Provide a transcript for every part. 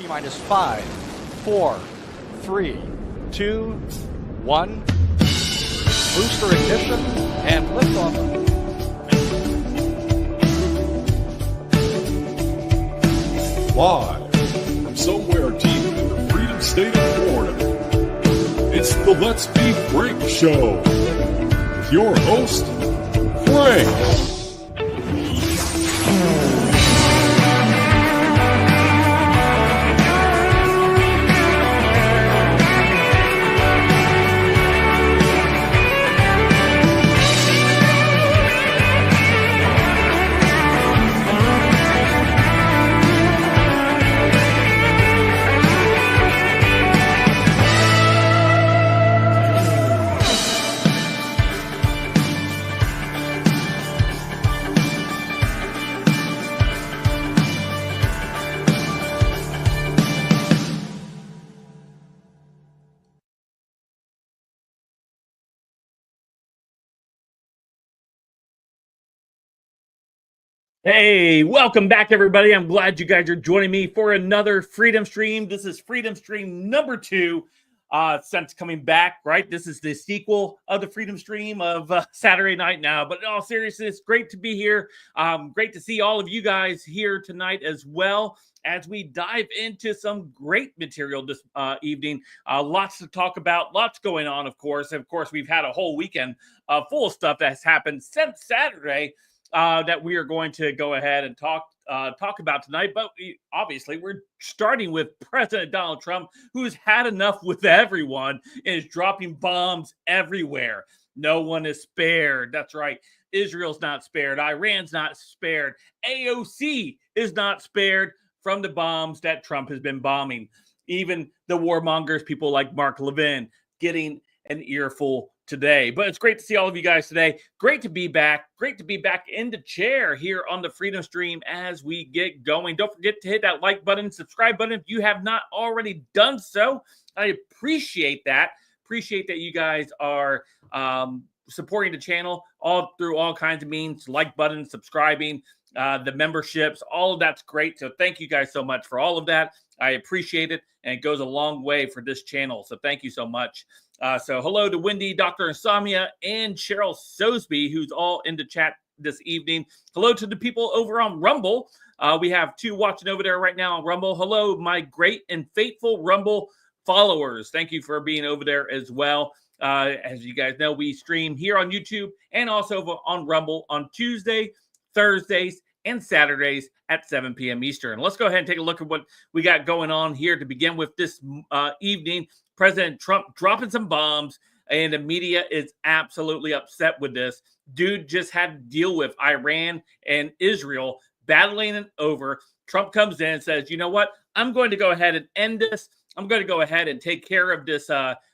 T-minus 5, 4, 3, 2, 1. Booster ignition and liftoff. Live from somewhere deep in the Freedom State of Florida, it's the Let's Be Frank Show with your host, Frank. Hey, welcome back, everybody. I'm glad you guys are joining me for another Freedom Stream. This is Freedom Stream number 2 since coming back, right? This is the sequel of the Freedom Stream of Saturday night now. But in all seriousness, great to be here. Great to see all of you guys here tonight as well as we dive into some great material this evening. Lots to talk about, lots going on, of course. Of course, we've had a whole weekend full of stuff that's happened since Saturday. That we are going to go ahead and talk about tonight. But obviously, we're starting with President Donald Trump, who's had enough with everyone and is dropping bombs everywhere. No one is spared. That's right. Israel's not spared. Iran's not spared. AOC is not spared from the bombs that Trump has been bombing. Even the warmongers, people like Mark Levin, getting an earful today. But it's great to see all of you guys today. Great to be back. Great to be back in the chair here on the Freedom Stream as we get going. Don't forget to hit that like button, subscribe button if you have not already done so. I appreciate that. Appreciate that you guys are supporting the channel all through all kinds of means, like button, subscribing, the memberships, all of that's great. So thank you guys so much for all of that. I appreciate it, and it goes a long way for this channel. So thank you so much. So hello to Wendy, Dr. Insomnia, and Cheryl Sosby, who's all in the chat this evening. Hello to the people over on Rumble. We have 2 watching over there right now on Rumble. Hello, my great and faithful Rumble followers. Thank you for being over there as well. As you guys know, we stream here on YouTube and also on Rumble on Tuesday, Thursdays, and Saturdays at 7 p.m. Eastern. Let's go ahead and take a look at what we got going on here to begin with this evening. President Trump dropping some bombs, and the media is absolutely upset with this. Dude just had to deal with Iran and Israel battling it over. Trump comes in and says, you know what? I'm going to go ahead and end this. I'm going to go ahead and take care of this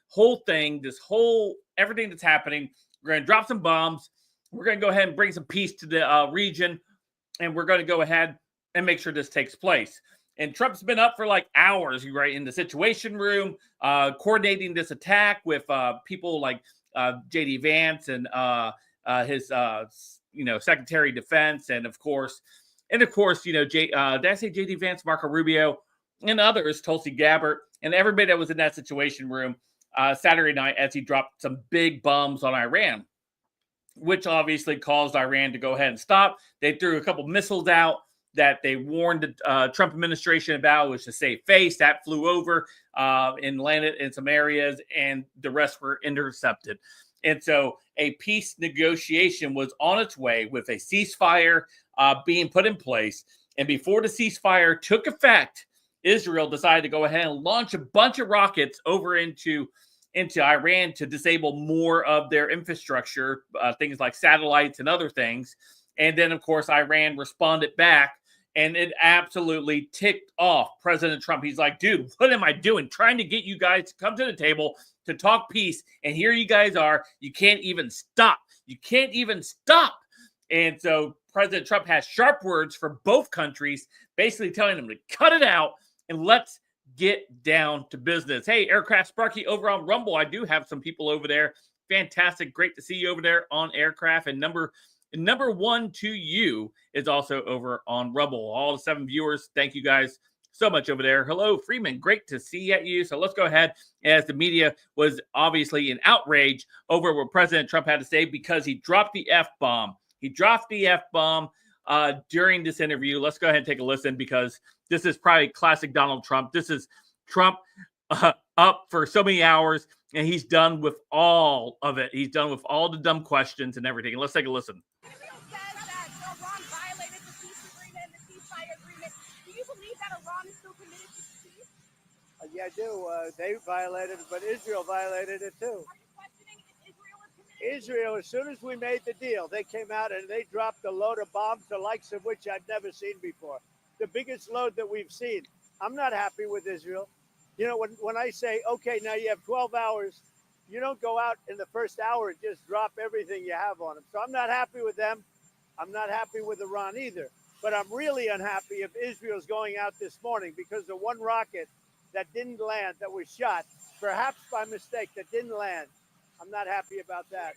whole thing, everything that's happening. We're going to drop some bombs. We're going to go ahead and bring some peace to the region, and we're going to go ahead and make sure this takes place. And Trump's been up for like hours, right, in the Situation Room, coordinating this attack with people like J.D. Vance and his, Secretary of Defense, and of course, did I say J.D. Vance, Marco Rubio, and others, Tulsi Gabbard, and everybody that was in that Situation Room Saturday night as he dropped some big bombs on Iran, which obviously caused Iran to go ahead and stop. They threw a couple missiles out that they warned the Trump administration about, was to save face. That flew over and landed in some areas, and the rest were intercepted. And so a peace negotiation was on its way with a ceasefire being put in place. And before the ceasefire took effect, Israel decided to go ahead and launch a bunch of rockets over into Iran to disable more of their infrastructure, things like satellites and other things. And then, of course, Iran responded back, and it absolutely ticked off President Trump. He's like, dude, what am I doing? Trying to get you guys to come to the table to talk peace, and here you guys are. You can't even stop. You can't even stop. And so President Trump has sharp words for both countries, basically telling them to cut it out and let's get down to business. Hey, Aircraft Sparky over on Rumble. I do have some people over there. Fantastic. Great to see you over there on Aircraft. And number 1 to you is also over on Rumble. All the 7 viewers, thank you guys so much over there. Hello, Freeman. Great to see you. So let's go ahead, as the media was obviously in outrage over what President Trump had to say because he dropped the F-bomb. He dropped the F-bomb during this interview. Let's go ahead and take a listen because this is probably classic Donald Trump. This is Trump up for so many hours, and he's done with all of it. He's done with all the dumb questions and everything. Let's take a listen. Israel says that Iran violated the peace agreement, the ceasefire agreement. Do you believe that Iran is still committed to peace? Yeah, I do. They violated it, but Israel violated it too. Are you questioning if Israel is committed? Israel, as soon as we made the deal, they came out and they dropped a load of bombs, the likes of which I've never seen before. The biggest load that we've seen. I'm not happy with Israel. You know, when I say, okay, now you have 12 hours, you don't go out in the first hour and just drop everything you have on them. So I'm not happy with them. I'm not happy with Iran either. But I'm really unhappy if Israel's going out this morning because the one rocket that didn't land, that was shot, perhaps by mistake, that didn't land. I'm not happy about that.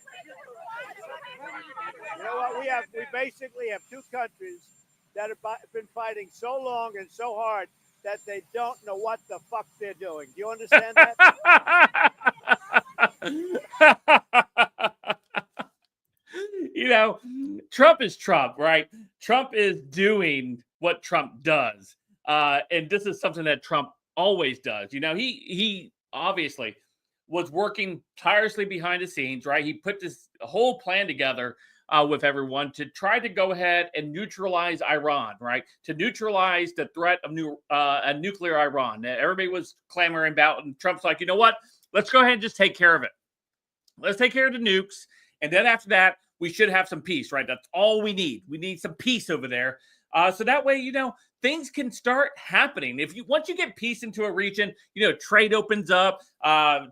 You know what? We basically have two countries that have been fighting so long and so hard that they don't know what the fuck they're doing. Do you understand that? You know, Trump is Trump, right? Trump is doing what Trump does. And this is something that Trump always does. You know, he obviously was working tirelessly behind the scenes, right? He put this whole plan together with everyone to try to go ahead and neutralize Iran, right? To neutralize the threat of a nuclear Iran. Everybody was clamoring about, and Trump's like, you know what? Let's go ahead and just take care of it. Let's take care of the nukes. And then after that, we should have some peace, right? That's all we need. We need some peace over there. So that way, you know, things can start happening. Once you get peace into a region, you know, trade opens up,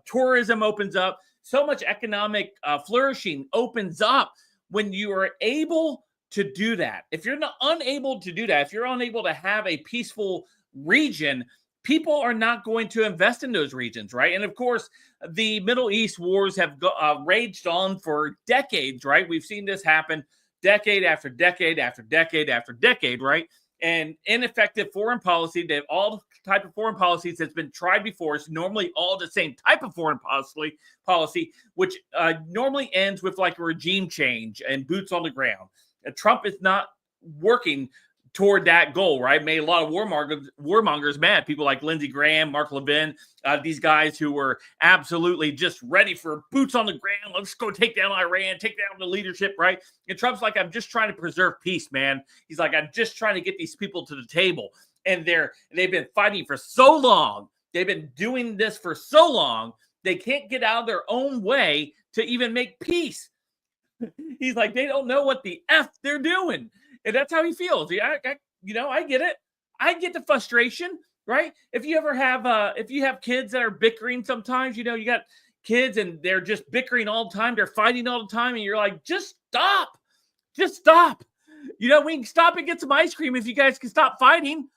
tourism opens up, so much economic flourishing opens up when you are able to do that. If you're not unable to do that, if you're unable to have a peaceful region, people are not going to invest in those regions, right? And of course, the Middle East wars have raged on for decades, right? We've seen this happen decade after decade after decade after decade, right? And ineffective foreign policy, they have all type of foreign policies that's been tried before. It's normally all the same type of foreign policy, which normally ends with like a regime change and boots on the ground. Trump is not working toward that goal, right? Made a lot of warmongers mad. People like Lindsey Graham, Mark Levin, these guys who were absolutely just ready for boots on the ground. Let's go take down Iran, take down the leadership, right? And Trump's like, I'm just trying to preserve peace, man. He's like, I'm just trying to get these people to the table. And they've been fighting for so long. They've been doing this for so long. They can't get out of their own way to even make peace. He's like, they don't know what the F they're doing. And that's how he feels. I get it. I get the frustration, right? If you ever have, if you have kids that are bickering sometimes, you know, you got kids and they're just bickering all the time. They're fighting all the time. And you're like, just stop. Just stop. You know, we can stop and get some ice cream if you guys can stop fighting.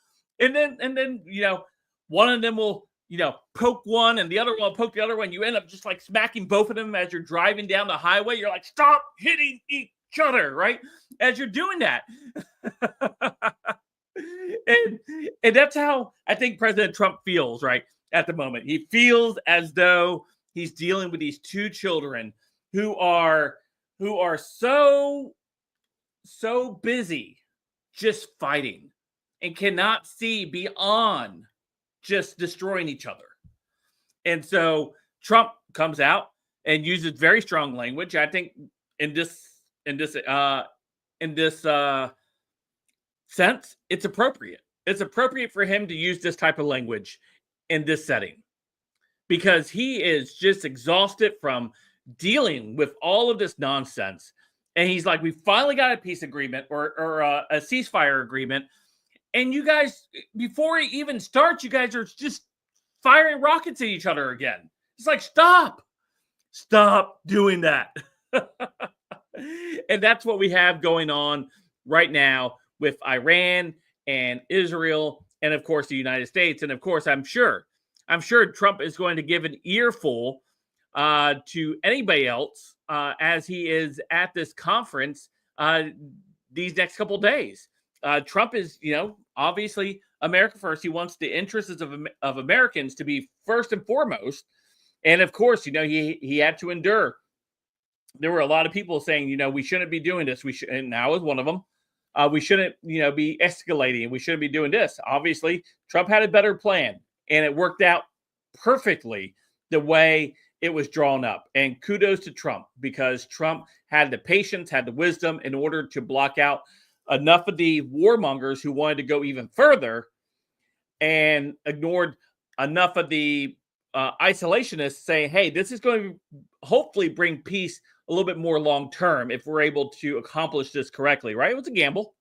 And then, you know, one of them will, you know, poke one and the other one will poke the other one. You end up just like smacking both of them as you're driving down the highway. You're like, stop hitting each other, right? As you're doing that. and that's how I think President Trump feels, right? At the moment. He feels as though he's dealing with these two children who are so busy just fighting and cannot see beyond just destroying each other. And so Trump comes out and uses very strong language. I think in this sense, it's appropriate. It's appropriate for him to use this type of language in this setting because he is just exhausted from dealing with all of this nonsense. And he's like, we finally got a peace agreement or a ceasefire agreement. And you guys, before it even starts, you guys are just firing rockets at each other again. It's like, stop doing that. And that's what we have going on right now with Iran and Israel and, of course, the United States. And, of course, I'm sure Trump is going to give an earful to anybody else as he is at this conference these next couple days. Trump is, you know, obviously America first. He wants the interests of Americans to be first and foremost. And of course, he had to endure. There were a lot of people saying, we shouldn't be doing this. And I was one of them. We shouldn't, be escalating. We shouldn't be doing this. Obviously, Trump had a better plan, and it worked out perfectly the way it was drawn up. And kudos to Trump, because Trump had the patience, had the wisdom in order to block out enough of the warmongers who wanted to go even further, and ignored enough of the isolationists saying, hey, this is going to hopefully bring peace a little bit more long term if we're able to accomplish this correctly, right? It was a gamble,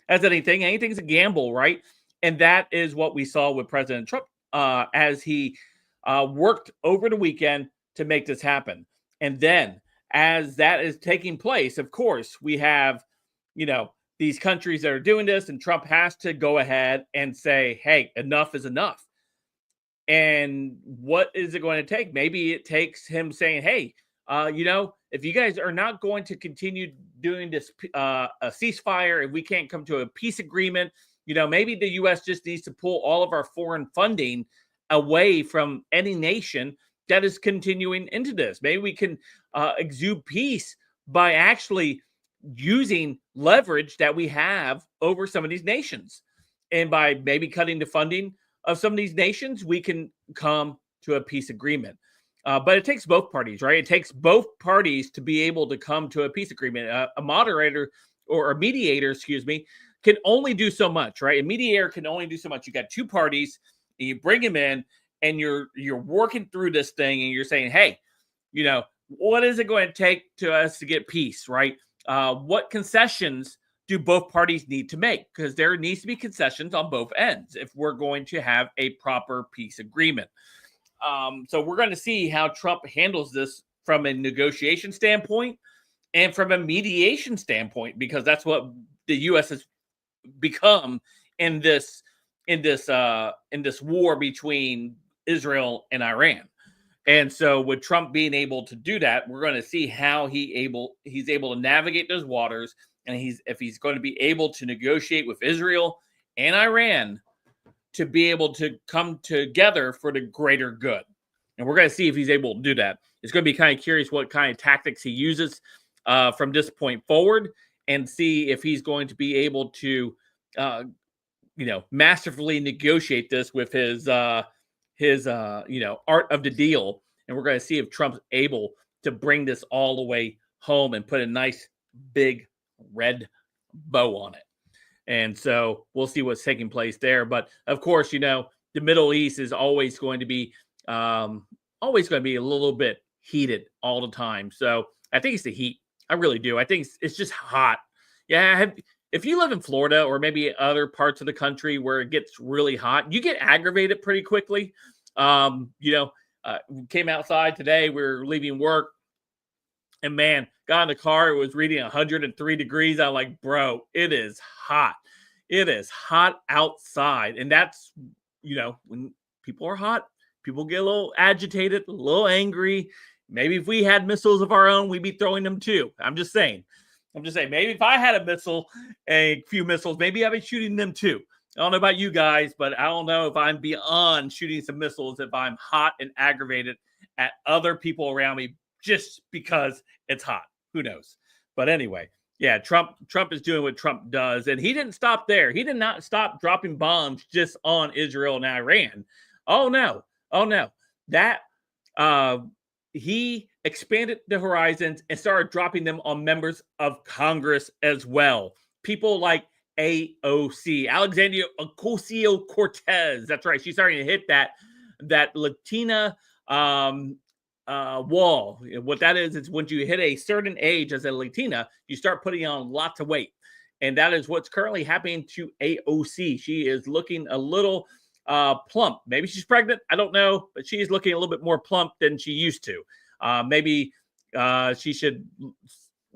as anything's a gamble, right? And that is what we saw with President Trump as he worked over the weekend to make this happen. And then as that is taking place, of course, we have, these countries that are doing this, and Trump has to go ahead and say, hey, enough is enough. And what is it going to take? Maybe it takes him saying, hey, if you guys are not going to continue doing this a ceasefire, if we can't come to a peace agreement, maybe the U.S. just needs to pull all of our foreign funding away from any nation that is continuing into this. Maybe we can exude peace by actually using leverage that we have over some of these nations. And by maybe cutting the funding of some of these nations, we can come to a peace agreement. But it takes both parties, right? It takes both parties to be able to come to a peace agreement. A moderator or a mediator, can only do so much, right? A mediator can only do so much. You got two parties, and you bring them in, and you're working through this thing, and you're saying, hey, what is it going to take to us to get peace, right? What concessions do both parties need to make? Because there needs to be concessions on both ends if we're going to have a proper peace agreement. So we're going to see how Trump handles this from a negotiation standpoint and from a mediation standpoint, because that's what the U.S. has become in this war between Israel and Iran. And so with Trump being able to do that, we're going to see how he's able to navigate those waters, and if he's going to be able to negotiate with Israel and Iran to be able to come together for the greater good. And we're going to see if he's able to do that. It's going to be kind of curious what kind of tactics he uses from this point forward, and see if he's going to be able to, masterfully negotiate this with his art of the deal. And we're going to see if Trump's able to bring this all the way home and put a nice big red bow on it. And so we'll see what's taking place there. But of course, the Middle East is always going to be a little bit heated all the time. So I think it's the heat. I really do. I think it's just hot. Yeah. If you live in Florida or maybe other parts of the country where it gets really hot, you get aggravated pretty quickly. We came outside today. We were leaving work, and man, got in the car. It was reading 103 degrees. I'm like, bro, it is hot. It is hot outside. And that's, when people are hot, people get a little agitated, a little angry. Maybe if we had missiles of our own, we'd be throwing them too. I'm just saying, maybe if I had a few missiles, maybe I'd be shooting them too. I don't know about you guys, but I don't know if I'm beyond shooting some missiles if I'm hot and aggravated at other people around me just because it's hot. Who knows? But anyway, yeah, Trump is doing what Trump does, and he didn't stop there. He did not stop dropping bombs just on Israel and Iran. Oh no. That he expanded the horizons and started dropping them on members of Congress as well. People like AOC, Alexandria Ocasio-Cortez. That's right. She's starting to hit that Latina wall. What that is once you hit a certain age as a Latina, you start putting on lots of weight. And that is what's currently happening to AOC. She is looking a little plump. Maybe she's pregnant. I don't know, but she is looking a little bit more plump than she used to. Maybe she should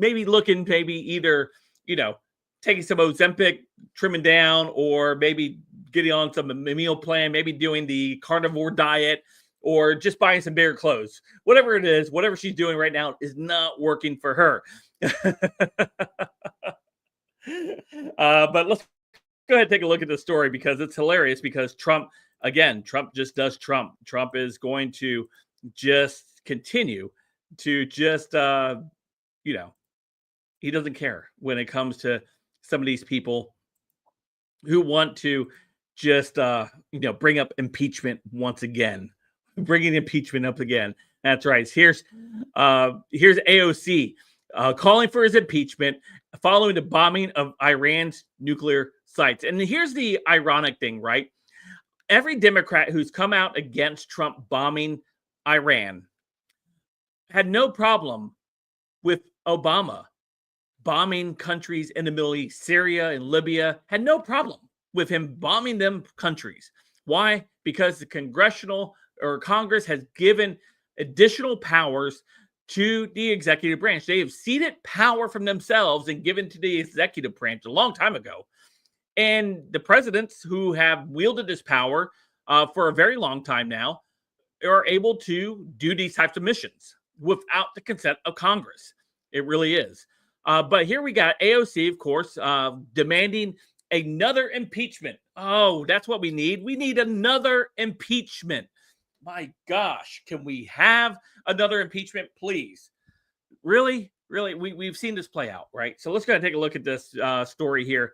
either, taking some Ozempic, trimming down, or maybe getting on some meal plan, maybe doing the carnivore diet, or just buying some bigger clothes. Whatever it is, whatever she's doing right now is not working for her. But let's go ahead and take a look at the story because it's hilarious. Because Trump just does Trump. Trump is going to just continue to just, he doesn't care when it comes to some of these people who want to just, bring up impeachment once again, bringing impeachment up again. That's right. Here's AOC calling for his impeachment following the bombing of Iran's nuclear sites. And here's the ironic thing, right? Every Democrat who's come out against Trump bombing Iran had no problem with Obama bombing countries in the Middle East. Syria and Libya had no problem with him bombing them countries. Why? Because the Congress has given additional powers to the executive branch. They have ceded power from themselves and given to the executive branch a long time ago. And the presidents who have wielded this power for a very long time now are able to do these types of missions without the consent of Congress. It really is. But here we got AOC, of course, demanding another impeachment. Oh, that's what we need. We need another impeachment. My gosh, can we have another impeachment, please? Really? We've seen this play out, right? So let's go ahead and take a look at this story here.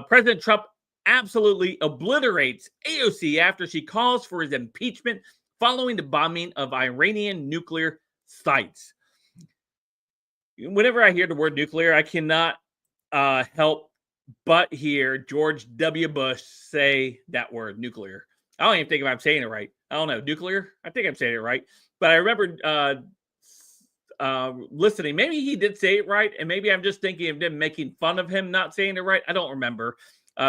President Trump absolutely obliterates AOC after she calls for his impeachment following the bombing of Iranian nuclear sites. Whenever I hear the word nuclear, I cannot help but hear George W. Bush say that word, nuclear. I don't even think if I'm saying it right. I don't know, nuclear? I think I'm saying it right. But I remember listening. Maybe he did say it right, and maybe I'm just thinking of them making fun of him not saying it right. I don't remember.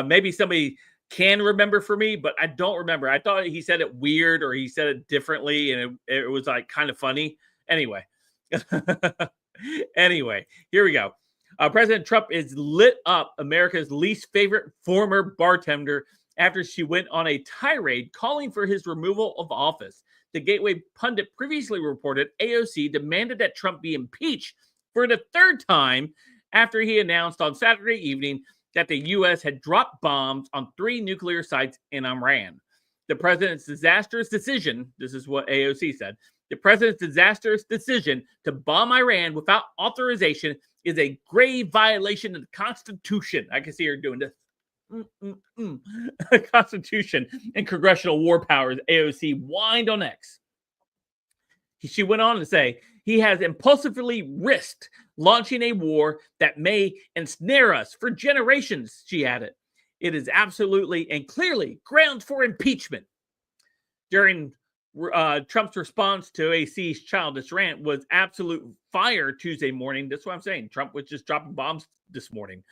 Maybe somebody can remember for me, but I don't remember. I thought he said it weird or he said it differently, and it was like kind of funny. Anyway. Anyway, here we go. President Trump is lit up America's least favorite former bartender after she went on a tirade calling for his removal of office. The Gateway pundit previously reported AOC demanded that Trump be impeached for the third time after he announced on Saturday evening that the U.S. had dropped bombs on 3 nuclear sites in Iran. The president's disastrous decision, this is what AOC said, the president's disastrous decision to bomb Iran without authorization is a grave violation of the Constitution. I can see her doing this. Constitution and congressional war powers, AOC whined on X. She went on to say, he has impulsively risked launching a war that may ensnare us for generations, she added. It is absolutely and clearly grounds for impeachment. During Trump's response to AOC's childish rant was absolute fire Tuesday morning. That's what I'm saying. Trump was just dropping bombs this morning,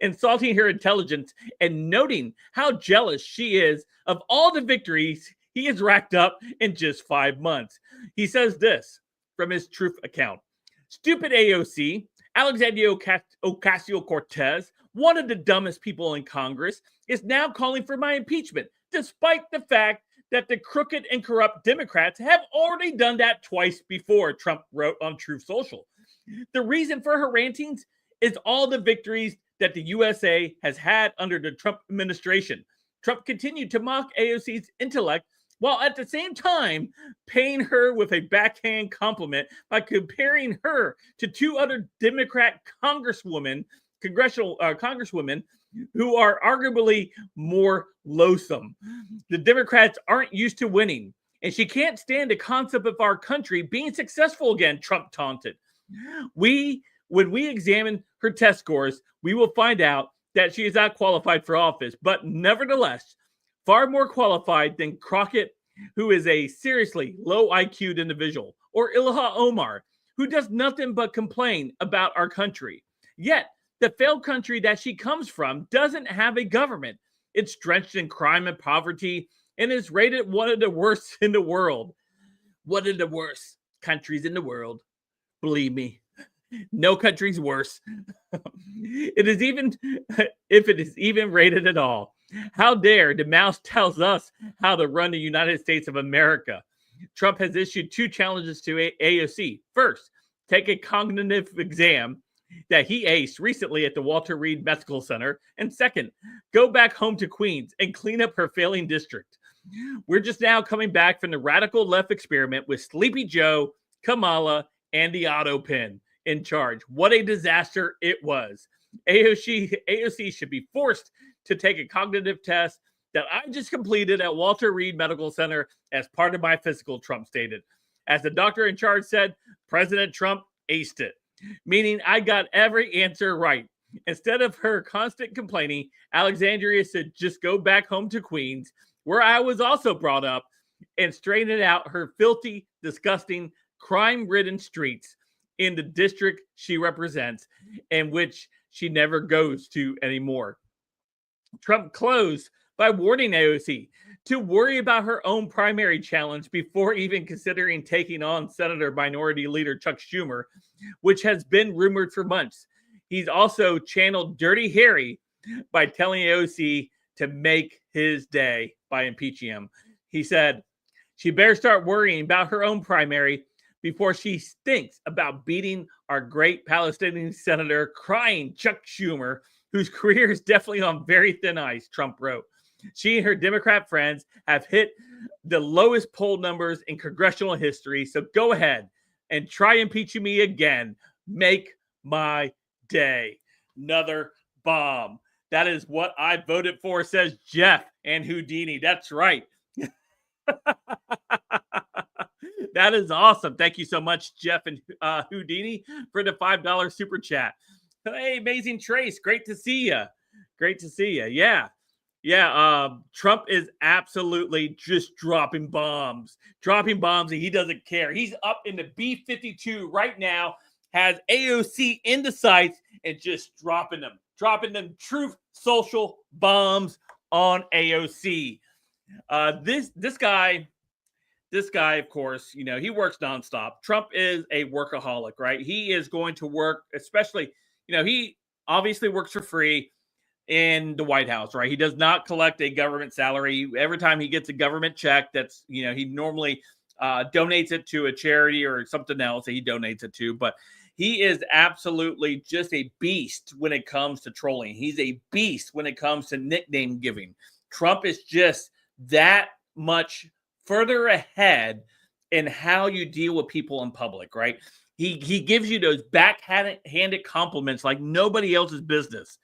insulting her intelligence and noting how jealous she is of all the victories he has racked up in just 5 months. He says this from his Truth account. Stupid AOC, Alexandria Ocasio-Cortez, one of the dumbest people in Congress, is now calling for my impeachment, despite the fact that the crooked and corrupt Democrats have already done that twice before, Trump wrote on Truth Social. The reason for her rantings is all the victories that the USA has had under the Trump administration. Trump continued to mock AOC's intellect while at the same time paying her with a backhand compliment by comparing her to 2 other Democrat congresswomen who are arguably more loathsome. The Democrats aren't used to winning, and she can't stand the concept of our country being successful again, Trump taunted. When we examine her test scores, we will find out that she is not qualified for office, but nevertheless, far more qualified than Crockett, who is a seriously low IQ'd individual, or Ilhan Omar, who does nothing but complain about our country. Yet, the failed country that she comes from doesn't have a government. It's drenched in crime and poverty and is rated one of the worst in the world. One of the worst countries in the world. Believe me, no country's worse. It is even, if it is even rated at all. How dare the mouse tells us how to run the United States of America. Trump has issued 2 challenges to AOC. First, take a cognitive exam that he aced recently at the Walter Reed Medical Center. And second, go back home to Queens and clean up her failing district. We're just now coming back from the radical left experiment with Sleepy Joe, Kamala, and the auto pin in charge. What a disaster it was. AOC should be forced to take a cognitive test that I just completed at Walter Reed Medical Center as part of my physical, Trump stated. As the doctor in charge said, President Trump aced it, meaning I got every answer right. Instead of her constant complaining, Alexandria should just go back home to Queens, where I was also brought up, and straighten out her filthy, disgusting, crime-ridden streets in the district she represents, and which she never goes to anymore. Trump closed by warning AOC to worry about her own primary challenge before even considering taking on Senator Minority Leader Chuck Schumer, which has been rumored for months. He's also channeled Dirty Harry by telling AOC to make his day by impeaching him. He said she better start worrying about her own primary before she thinks about beating our great Palestinian senator, crying Chuck Schumer, whose career is definitely on very thin ice, Trump wrote. She and her Democrat friends have hit the lowest poll numbers in congressional history, so go ahead and try impeaching me again. Make my day. Another bomb. That is what I voted for, says Jeff and Houdini. That's right. That is awesome. Thank you so much, Jeff and Houdini, for the $5 super chat. Hey, Amazing Trace. Great to see you. Great to see you. Yeah. Trump is absolutely just dropping bombs, and he doesn't care. He's up in the B-52 right now, has AOC in the sights and just dropping them truth social bombs on AOC. This guy, of course, you know, he works nonstop. Trump is a workaholic, right? He is going to work, especially, you know, he obviously works for free in the White House, right? He does not collect a government salary. Every time he gets a government check, that's, you know, he normally donates it to a charity or something else that he donates it to. But he is absolutely just a beast when it comes to trolling. He's a beast when it comes to nickname giving. Trump is just that much further ahead in how you deal with people in public, right? He gives you those backhanded compliments like nobody else's business.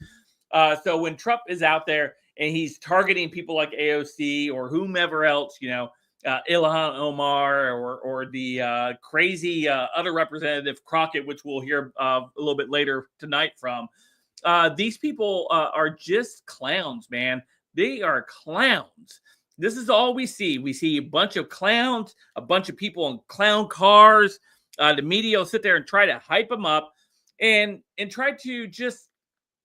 So when Trump is out there and he's targeting people like AOC or whomever else, you know, Ilhan Omar or the crazy other representative Crockett, which we'll hear a little bit later tonight from, these people are just clowns, man. They are clowns. This is all we see. We see a bunch of clowns, a bunch of people in clown cars. The media will sit there and try to hype them up and try to just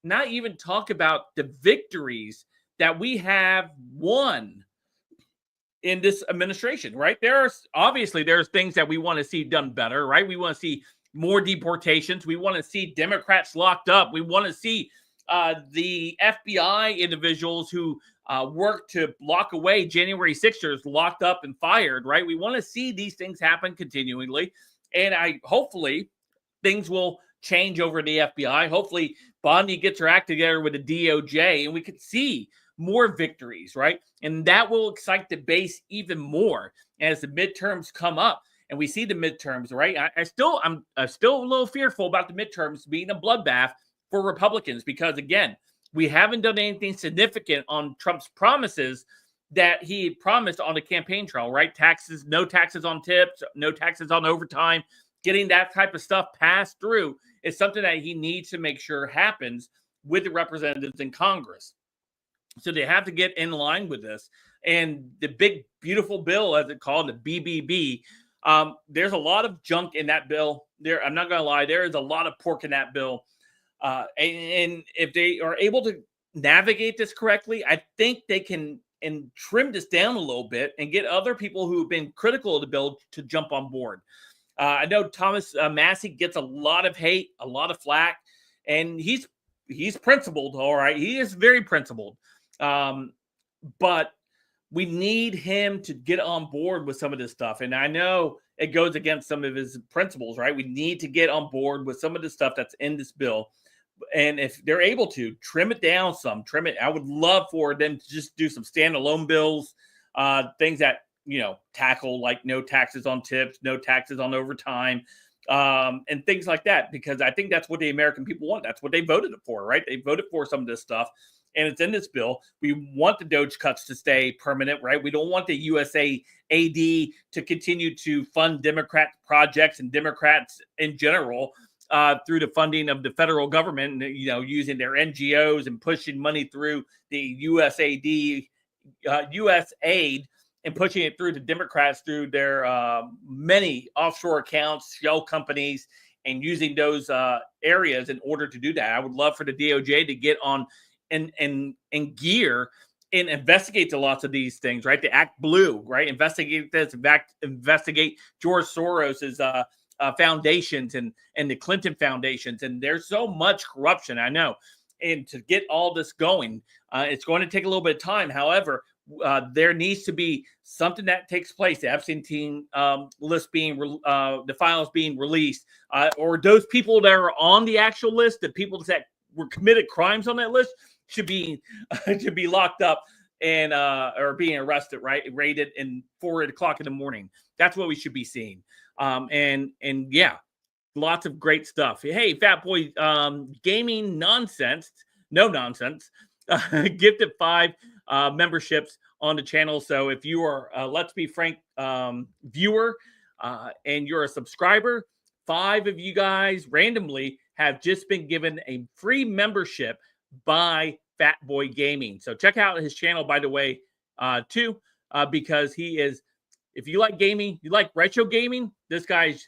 not even talk about the victories that we have won in this administration, right? There's things that we want to see done better, right? We want to see more deportations. We want to see Democrats locked up. We want to see the FBI individuals who worked to block away January 6ers locked up and fired, right? We want to see these things happen continually. And hopefully things will change over the FBI. Hopefully Bondi gets her act together with the DOJ and we could see more victories, right? And that will excite the base even more as the midterms come up and we see the midterms, right? I'm still a little fearful about the midterms being a bloodbath for Republicans because, again, we haven't done anything significant on Trump's promises that he promised on the campaign trail, right? Taxes, no taxes on tips, no taxes on overtime. Getting that type of stuff passed through is something that he needs to make sure happens with the representatives in Congress. So they have to get in line with this. And the big, beautiful bill, as it's called, the BBB, there's a lot of junk in that bill. I'm not going to lie, there is a lot of pork in that bill. And if they are able to navigate this correctly, I think they can trim this down a little bit and get other people who have been critical of the bill to jump on board. I know Thomas Massie gets a lot of hate, a lot of flack, and he's principled, all right. He is very principled. But we need him to get on board with some of this stuff. And I know it goes against some of his principles, right? We need to get on board with some of the stuff that's in this bill. And if they're able to trim it down some, trim it. I would love for them to just do some standalone bills, things that, tackle like no taxes on tips, no taxes on overtime, and things like that, because I think that's what the American people want. That's what they voted for, right? They voted for some of this stuff, and it's in this bill. We want the Doge cuts to stay permanent, right? We don't want the USAID to continue to fund Democrat projects and Democrats in general through the funding of the federal government, using their NGOs and pushing money through the USAID, USAID, and pushing it through to Democrats through their many offshore accounts, shell companies, and using those areas in order to do that. I would love for the DOJ to get on and gear and investigate lots of these things, right? The Act Blue, right? Investigate this, investigate George Soros's foundations and the Clinton foundations. And there's so much corruption, I know. And to get all this going, it's going to take a little bit of time. However, there needs to be something that takes place. The Epstein list being, the files being released, or those people that are on the actual list, the people that were committed crimes on that list should be locked up and or being arrested, right? Raided in 4 o'clock in the morning. That's what we should be seeing. And yeah, lots of great stuff. Hey, Fat Boy Gaming Nonsense, no nonsense, gifted 5 memberships on the channel. So if you are a Let's Be Frank viewer and you're a subscriber, 5 of you guys randomly have just been given a free membership by Fat Boy Gaming. So check out his channel, by the way, too, because he is, if you like gaming, you like retro gaming, this guy's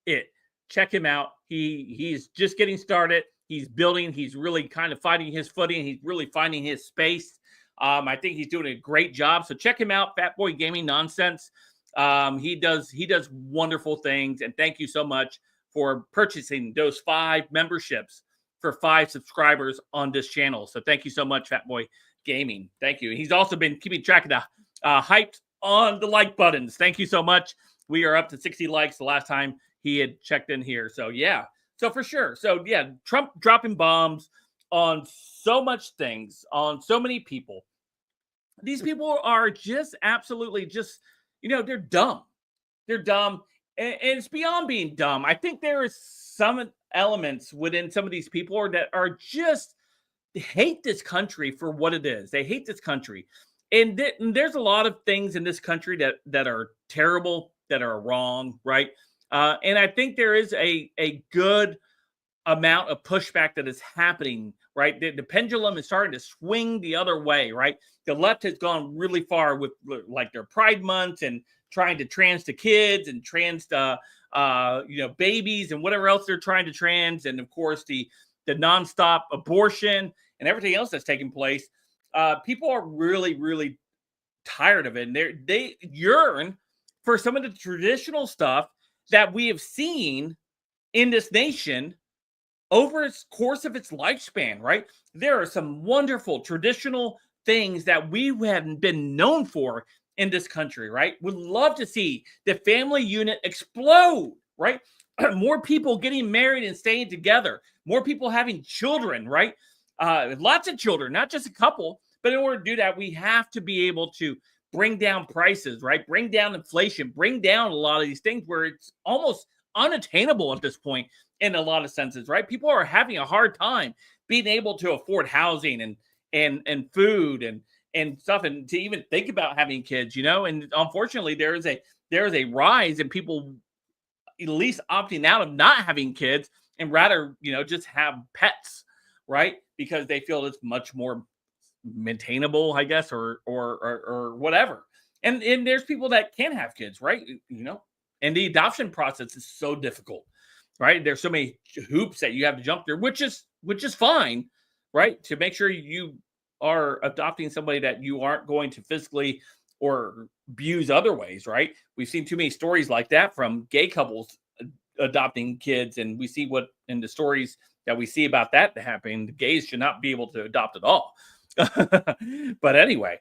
it. Check him out. He's just getting started. He's building. He's really kind of finding his footing. He's really finding his space. I think he's doing a great job. So check him out, Fat Boy Gaming Nonsense. He does wonderful things. And thank you so much for purchasing those 5 memberships for 5 subscribers on this channel. So thank you so much, Fat Boy Gaming. Thank you. He's also been keeping track of the hypes on the like buttons. Thank you so much. We are up to 60 likes the last time he had checked in here. So yeah, so for sure. So yeah, Trump dropping bombs on so much things, on so many people. These people are just absolutely just, they're dumb. They're dumb. And it's beyond being dumb. I think there is some elements within some of these people that are just, they hate this country for what it is. They hate this country. And there's a lot of things in this country that are terrible, that are wrong, right? And I think there is a good amount of pushback that is happening, right? The pendulum is starting to swing the other way, right? The left has gone really far with like their Pride Month and trying to trans to kids and trans to babies and whatever else they're trying to trans, and of course the nonstop abortion and everything else that's taking place. People are really, really tired of it, and they yearn for some of the traditional stuff that we have seen in this nation over its course of its lifespan, right? There are some wonderful traditional things that we haven't been known for in this country, right? Would love to see the family unit explode, right? More people getting married and staying together, more people having children, right? Lots of children, not just a couple. But in order to do that, we have to be able to bring down prices, right? Bring down inflation, bring down a lot of these things where it's almost unattainable at this point in a lot of senses, right? People are having a hard time being able to afford housing and food and stuff, and to even think about having kids, And unfortunately, there is a rise in people at least opting out of not having kids and rather, just have pets, right? Because they feel it's much more maintainable, I guess, or whatever. And there's people that can have kids, right? And the adoption process is so difficult, right? There's so many hoops that you have to jump through, which is fine, right? To make sure you are adopting somebody that you aren't going to physically or abuse other ways, right? We've seen too many stories like that from gay couples adopting kids, and we see what in the stories that we see about that happening, the gays should not be able to adopt at all. But anyway,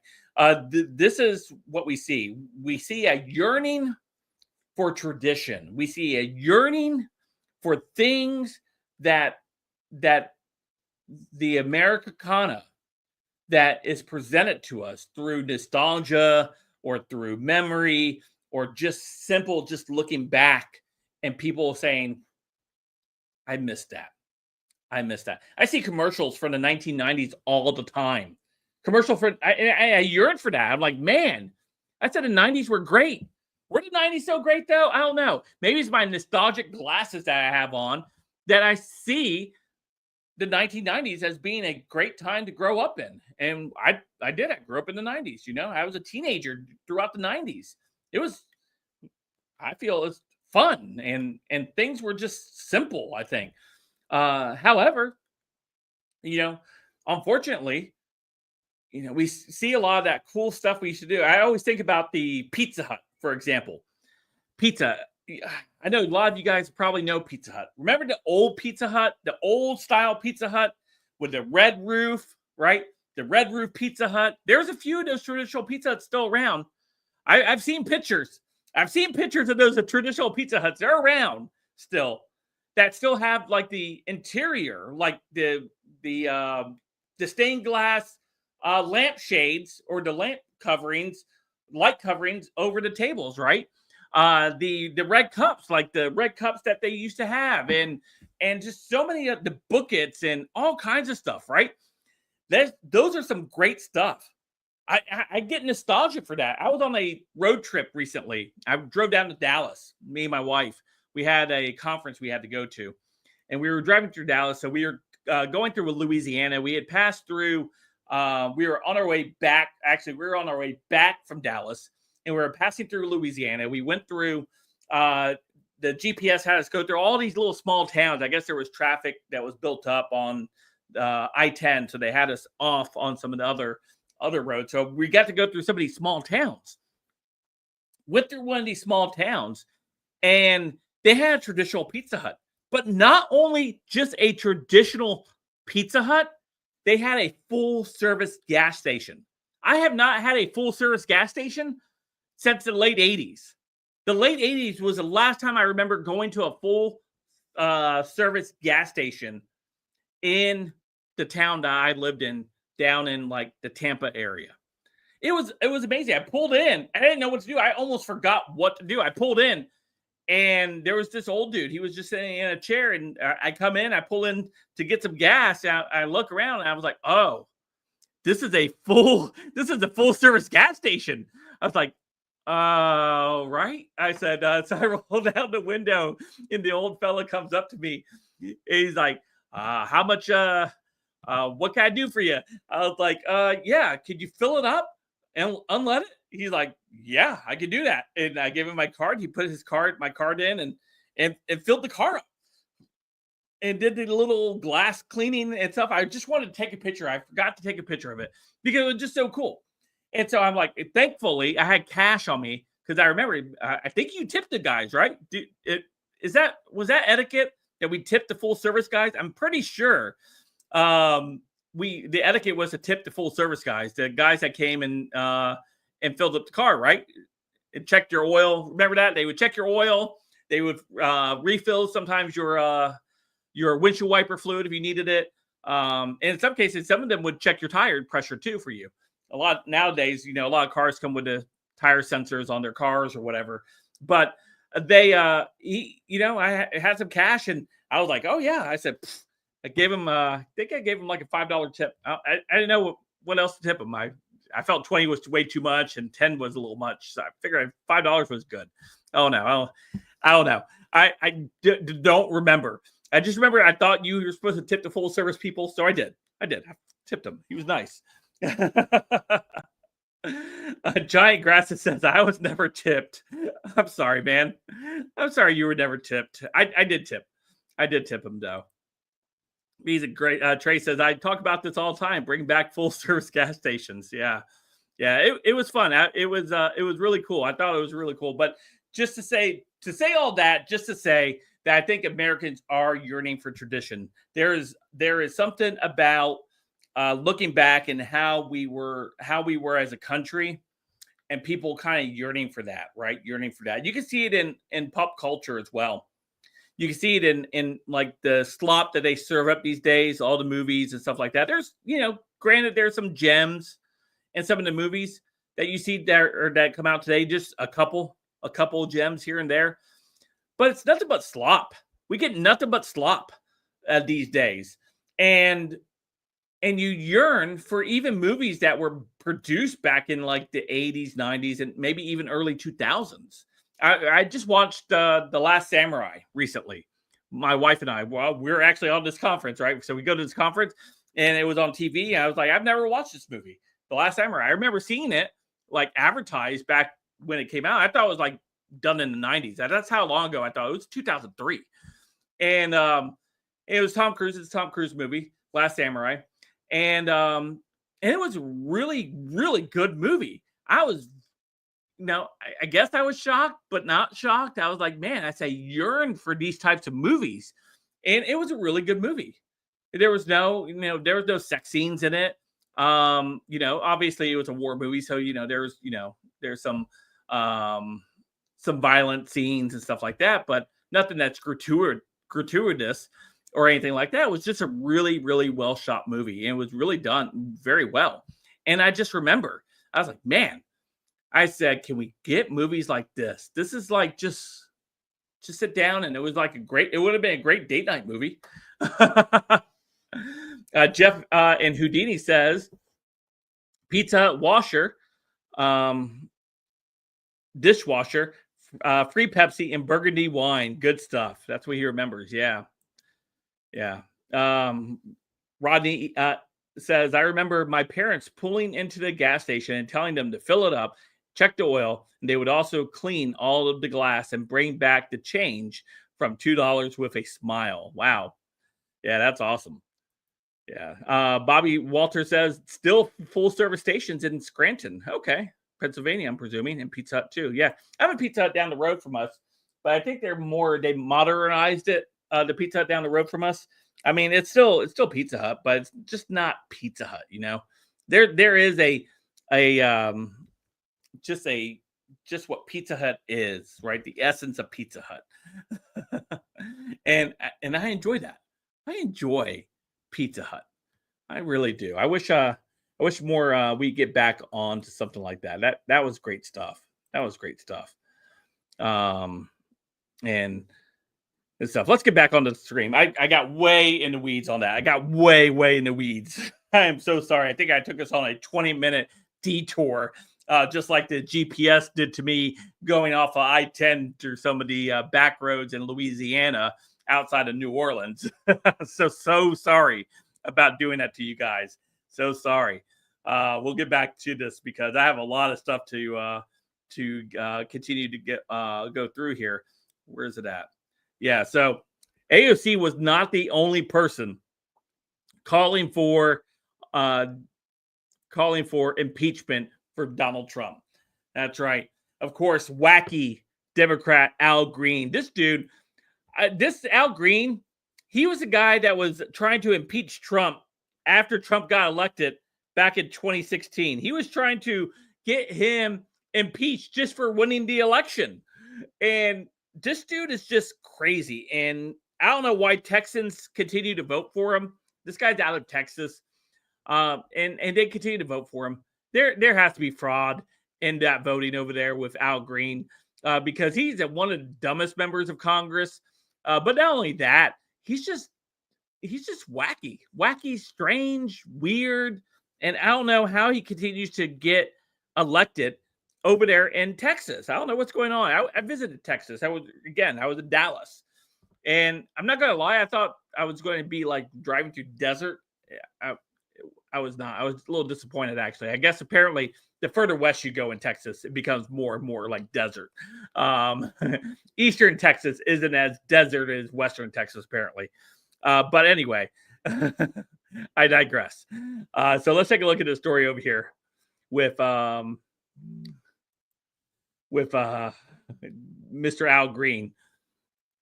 this is what we see. We see a yearning for tradition. We see a yearning for things that the Americana that is presented to us through nostalgia or through memory or just simple, just looking back and people saying, I missed that. I missed that. I see commercials from the 1990s all the time. Commercial for, I yearn for that. I'm like, man, I said the 90s were great. Were the 90s so great though? I don't know. Maybe it's my nostalgic glasses that I have on that I see the 1990s as being a great time to grow up in. And I did. I grew up in the 90s. You know, I was a teenager throughout the 90s. It was, I feel it's fun and things were just simple, I think. However, you know, unfortunately, you know, we see a lot of that cool stuff we used to do. I always think about the Pizza Hut, for example. Pizza. I know a lot of you guys probably know Pizza Hut. Remember the old Pizza Hut, the old style Pizza Hut with the red roof, right? The red roof Pizza Hut. There's a few of those traditional Pizza Huts still around. I've seen pictures. I've seen pictures of those traditional Pizza Huts. They're around still. That still have like the interior, like the stained glass lampshades or the lamp coverings, light coverings over the tables, right? The red cups, like the red cups that they used to have, and just so many of the buckets and all kinds of stuff, right? Those are some great stuff. I get nostalgic for that. I was on a road trip recently. I drove down to Dallas, me and my wife. We had a conference we had to go to, and we were driving through Dallas. So we were going through Louisiana. We had passed through. We were on our way back. Actually, we were on our way back from Dallas, and we were passing through Louisiana. We went through. The GPS had us go through all these little small towns. I guess there was traffic that was built up on I-10, so they had us off on some of the other roads. So we got to go through some of these small towns. Went through one of these small towns, and they had a traditional Pizza Hut, but not only just a traditional Pizza Hut, they had a full service gas station. I have not had a full service gas station since the late 80s. The late 80s was the last time I remember going to a full service gas station in the town that I lived in, down in like the Tampa area. It was amazing. I pulled in. I didn't know what to do. I almost forgot what to do. I pulled in, and there was this old dude. He was just sitting in a chair, and I come in. I pull in to get some gas. I look around, and I was like, "Oh, this is a full service gas station." I was like, right. I said, so I rolled down the window, and the old fella comes up to me. He's like, "How much? What can I do for you?" I was like, "Yeah, could you fill it up and unlead it?" He's like, "Yeah, I can do that." And I gave him my card. He put my card in and filled the car up and did the little glass cleaning and stuff. I just wanted to take a picture. I forgot to take a picture of it because it was just so cool. And so I'm like, thankfully I had cash on me because I remember, I think you tipped the guys, right? Was that etiquette that we tipped the full service guys? I'm pretty sure. The etiquette was to tip the full service guys, the guys that came and filled up the car, right? And checked your oil. Remember that? They would check your oil. They would refill sometimes your windshield wiper fluid if you needed it. And in some cases, some of them would check your tire pressure too for you. A lot nowadays, a lot of cars come with the tire sensors on their cars or whatever. But they, I had some cash, and I was like, "Oh yeah," I said. I gave him, I think I gave him like a $5 tip. I didn't know what else to tip him. I felt 20 was way too much and 10 was a little much. So I figured $5 was good. Oh no, I don't know. I don't remember. I just remember I thought you were supposed to tip the full service people. So I did. I tipped him. He was nice. Giant Grasses says, "I was never tipped." I'm sorry, man. I'm sorry you were never tipped. I did tip. I did tip him though. He's a great. Trey says, "I talk about this all the time. Bring back full service gas stations." Yeah. It was fun. It was really cool. I thought it was really cool. But just to say all that, just to say that I think Americans are yearning for tradition. There is something about looking back and how we were as a country, and people kind of yearning for that, right? Yearning for that. You can see it in pop culture as well. You can see it in like the slop that they serve up these days, all the movies and stuff like that. There's, granted, there's some gems in some of the movies that you see there or that come out today, just a couple gems here and there. But it's nothing but slop. We get nothing but slop these days. And you yearn for even movies that were produced back in like the 80s, 90s, and maybe even early 2000s. I just watched The Last Samurai recently. My wife and I, we're actually on this conference, right? So we go to this conference, and it was on TV. And I was like, I've never watched this movie, The Last Samurai. I remember seeing it like advertised back when it came out. I thought it was like done in the 90s. That's how long ago I thought it was. 2003. And it was Tom Cruise. It's a Tom Cruise movie, Last Samurai. And it was a really, really good movie. I was, I guess I was shocked, but not shocked. I was like, man, I yearn for these types of movies. And it was a really good movie. There was no sex scenes in it. Obviously it was a war movie. So, there's some violent scenes and stuff like that, but nothing that's gratuitous or anything like that. It was just a really, really well shot movie. And it was really done very well. And I just remember, I was like, man, I said, can we get movies like this? This is like, just sit down. And it was like it would have been a great date night movie. Jeff and Houdini says, pizza washer, dishwasher, free Pepsi and Burgundy wine. Good stuff. That's what he remembers. Yeah. Yeah. Rodney says, I remember my parents pulling into the gas station and telling them to fill it up, check the oil, and they would also clean all of the glass and bring back the change from $2 with a smile. Wow. Yeah, that's awesome. Yeah. Bobby Walter says, still full service stations in Scranton. Okay. Pennsylvania, I'm presuming, and Pizza Hut too. Yeah. I have a Pizza Hut down the road from us, but I think they modernized it, the Pizza Hut down the road from us. I mean, it's still Pizza Hut, but it's just not Pizza Hut, There is just what Pizza Hut is, right? The essence of Pizza Hut. and I enjoy that. I enjoy Pizza Hut. I really do. I wish more we get back on to something like that. That was great stuff. That was great stuff. And stuff. Let's get back on the stream. I got way in the weeds on that. I got way in the weeds. I am so sorry. I think I took us on a 20-minute detour, just like the GPS did to me going off of I-10 through some of the back roads in Louisiana outside of New Orleans. So sorry about doing that to you guys. So sorry. We'll get back to this because I have a lot of stuff to continue to go through here. Where is it at? Yeah, so AOC was not the only person calling for impeachment for Donald Trump. That's right. Of course, wacky Democrat Al Green. This dude, this Al Green, he was a guy that was trying to impeach Trump after Trump got elected back in 2016. He was trying to get him impeached just for winning the election. And this dude is just crazy. And I don't know why Texans continue to vote for him. This guy's out of Texas. And they continue to vote for him. There has to be fraud in that voting over there with Al Green because he's one of the dumbest members of Congress. But not only that, he's just wacky, strange, weird. And I don't know how he continues to get elected over there in Texas. I don't know what's going on. I visited Texas. I was in Dallas. And I'm not going to lie. I thought I was going to be like driving through desert. I was not. I was a little disappointed, actually. I guess apparently the further west you go in Texas, it becomes more and more like desert. Eastern Texas isn't as desert as Western Texas, apparently. But anyway, I digress. So let's take a look at the story over here with Mr. Al Green.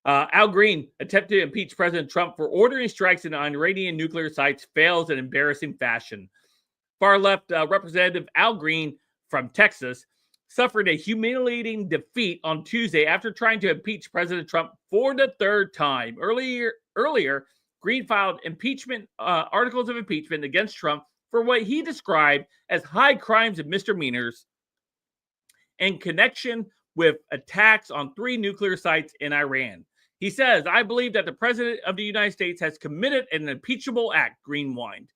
Al Green attempted to impeach President Trump for ordering strikes on Iranian nuclear sites fails in embarrassing fashion. Far-left Representative Al Green from Texas suffered a humiliating defeat on Tuesday after trying to impeach President Trump for the third time. Earlier, Green filed impeachment articles of impeachment against Trump for what he described as high crimes and misdemeanors in connection with attacks on 3 nuclear sites in Iran. He says, I believe that the President of the United States has committed an impeachable act, Green whined.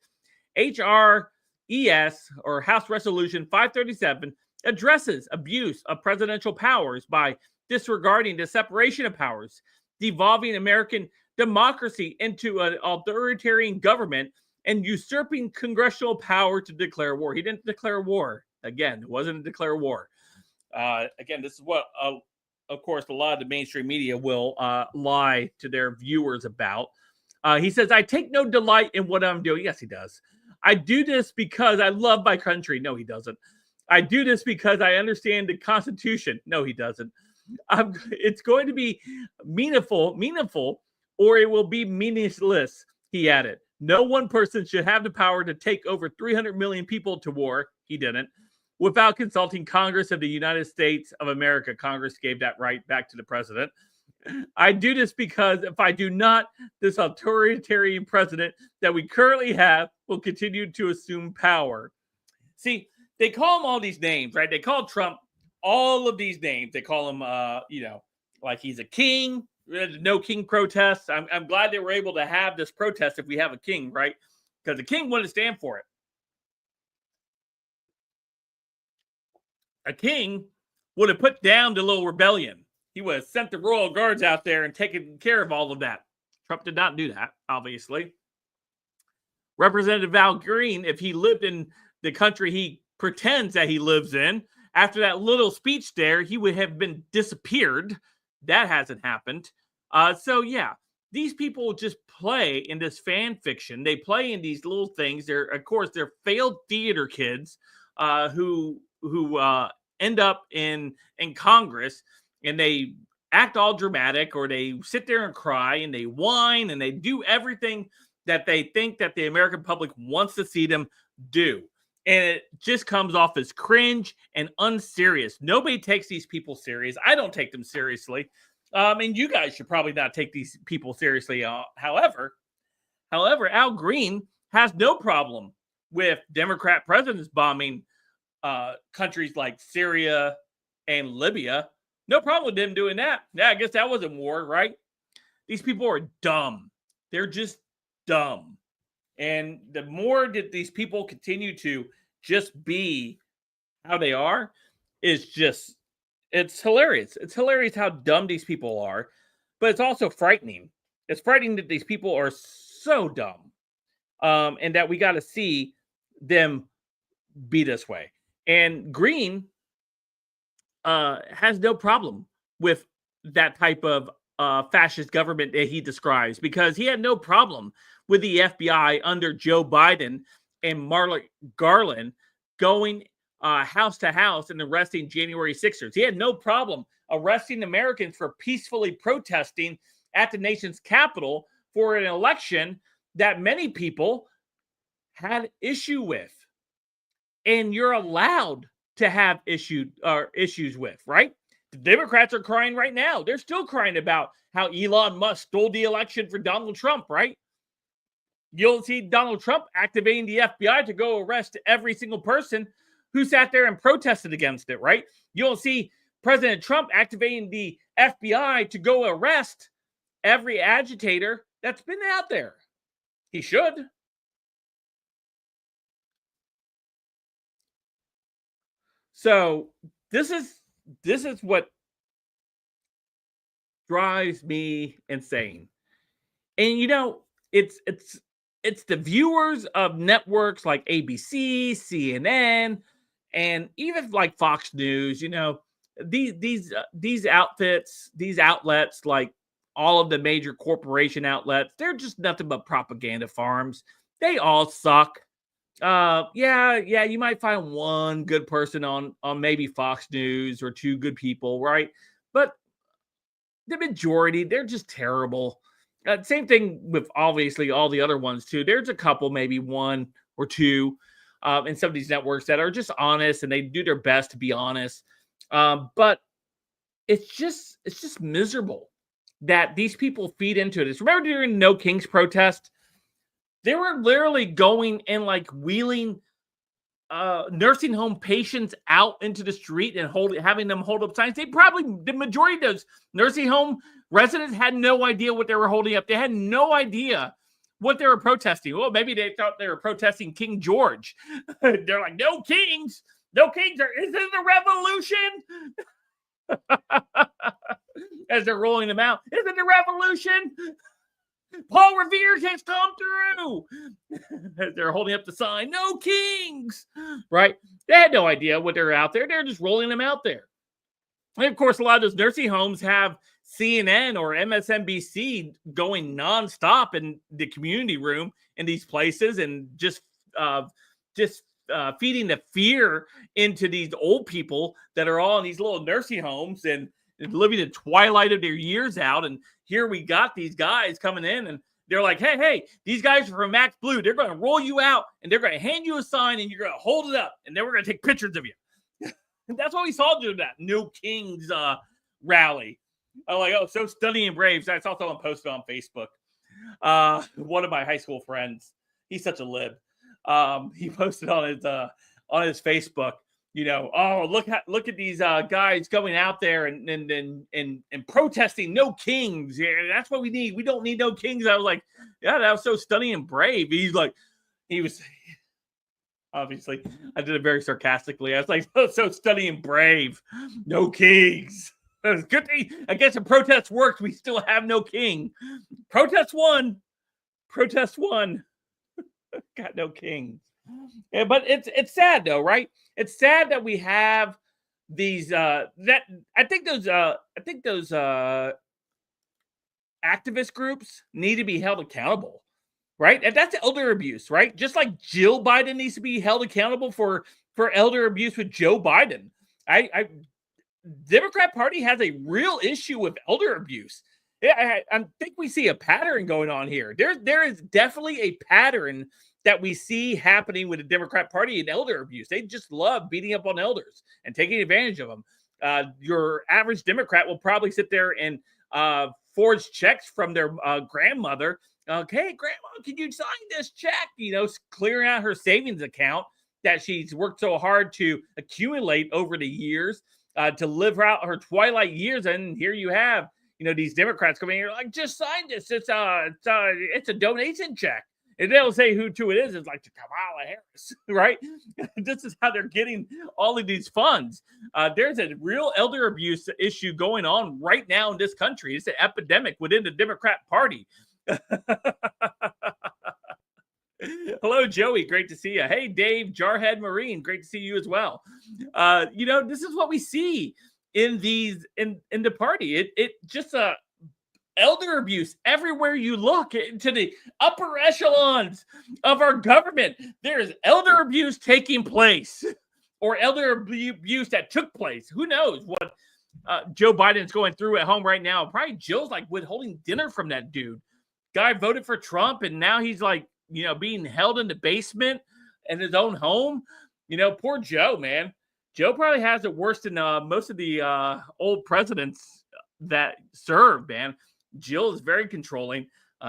HRES, or House Resolution 537, addresses abuse of presidential powers by disregarding the separation of powers, devolving American democracy into an authoritarian government, and usurping congressional power to declare war. He didn't declare war. Again, it wasn't a declare war. Again, this is what, of course, a lot of the mainstream media will lie to their viewers about. He says, I take no delight in what I'm doing. Yes, he does. I do this because I love my country. No, he doesn't. I do this because I understand the Constitution. No, he doesn't. It's going to be meaningful, or it will be meaningless, he added. No one person should have the power to take over 300 million people to war. He didn't. Without consulting Congress of the United States of America. Congress gave that right back to the president. I do this because if I do not, this authoritarian president that we currently have will continue to assume power. See, they call him all these names, right? They call Trump all of these names. They call him, like he's a king. No king protests. I'm glad they were able to have this protest if we have a king, right? Because the king wouldn't stand for it. A king would have put down the little rebellion. He would have sent the royal guards out there and taken care of all of that. Trump did not do that, obviously. Representative Al Green, if he lived in the country he pretends that he lives in, after that little speech there, he would have been disappeared. That hasn't happened. So, yeah, these people just play in this fan fiction. They play in these little things. They're failed theater kids who end up in Congress, and they act all dramatic, or they sit there and cry, and they whine, and they do everything that they think that the American public wants to see them do. And it just comes off as cringe and unserious. Nobody takes these people serious. I don't take them seriously. And you guys should probably not take these people seriously. However, Al Green has no problem with Democrat presidents bombing countries like Syria and Libya. No problem with them doing that. Yeah, I guess that wasn't war, right? These people are dumb. They're just dumb. And the more that these people continue to just be how they are, it's hilarious. It's hilarious how dumb these people are, but it's also frightening. It's frightening that these people are so dumb, and that we got to see them be this way. And Green has no problem with that type of fascist government that he describes, because he had no problem with the FBI under Joe Biden and Merrick Garland going house to house and arresting January 6ers. He had no problem arresting Americans for peacefully protesting at the nation's capital for an election that many people had issue with. And you're allowed to have issues with, right? The Democrats are crying right now. They're still crying about how Elon Musk stole the election for Donald Trump, right? You'll see Donald Trump activating the FBI to go arrest every single person who sat there and protested against it, right? You'll see President Trump activating the FBI to go arrest every agitator that's been out there. He should. So this is what drives me insane. And it's the viewers of networks like ABC, CNN, and even like Fox News. These outlets, like all of the major corporation outlets, they're just nothing but propaganda farms. They all suck. You might find one good person on maybe Fox News, or two good people, right? But the majority, they're just terrible. Same thing with obviously all the other ones too. There's a couple, maybe one or two in some of these networks that are just honest, and they do their best to be honest. But it's just miserable that these people feed into this. Remember during No Kings protest, they were literally going and like wheeling nursing home patients out into the street and having them hold up signs. The majority of those nursing home residents had no idea what they were holding up. They had no idea what they were protesting. Well, maybe they thought they were protesting King George. They're like, no kings. Is this a revolution? As they're rolling them out. Is it a revolution? Paul Revere has come through. They're holding up the sign, no kings, right? They had no idea what they're out there. They're just rolling them out there. And of course, a lot of those nursing homes have CNN or MSNBC going nonstop in the community room in these places and just feeding the fear into these old people that are all in these little nursing homes and living the twilight of their years out. And here we got these guys coming in and they're like, hey, these guys are from Max Blue. They're going to roll you out and they're going to hand you a sign and you're going to hold it up and then we're going to take pictures of you. And that's what we saw during that No Kings rally. I'm like, oh, so stunning and brave. I saw someone posted on Facebook. One of my high school friends, he's such a lib. He posted on his Facebook, oh, look at these guys going out there and protesting no kings. Yeah, that's what we need. We don't need no kings. I was like, yeah, that was so stunning and brave. He was obviously, I did it very sarcastically. I was like, oh, so stunning and brave. No kings. That was good thing. I guess the protest worked. We still have no king. Protest won. Got no kings. Yeah, but it's sad though, right? It's sad that we have these I think those activist groups need to be held accountable, right? And that's elder abuse, right? Just like Jill Biden needs to be held accountable for elder abuse with Joe Biden. Democrat Party has a real issue with elder abuse. I think we see a pattern going on here. There is definitely a pattern that we see happening with the Democrat Party and elder abuse. They just love beating up on elders and taking advantage of them. Your average Democrat will probably sit there and forge checks from their grandmother. Okay, grandma, can you sign this check? Clearing out her savings account that she's worked so hard to accumulate over the years to live out her twilight years. And here you have, these Democrats coming in here like, just sign this. It's a donation check. And they'll say who to it is. It's like to Kamala Harris, right? This is how they're getting all of these funds. There's a real elder abuse issue going on right now in this country. It's an epidemic within the Democrat Party. Hello, Joey. Great to see you. Hey, Dave, Jarhead Marine. Great to see you as well. This is what we see in the party. It just elder abuse everywhere you look into the upper echelons of our government. There is elder abuse taking place or elder abuse that took place. Who knows what Joe Biden's going through at home right now. Probably Jill's like withholding dinner from that dude. Guy voted for Trump and now he's like, being held in the basement in his own home. Poor Joe, man. Joe probably has it worse than most of the old presidents that served, man. Jill is very controlling.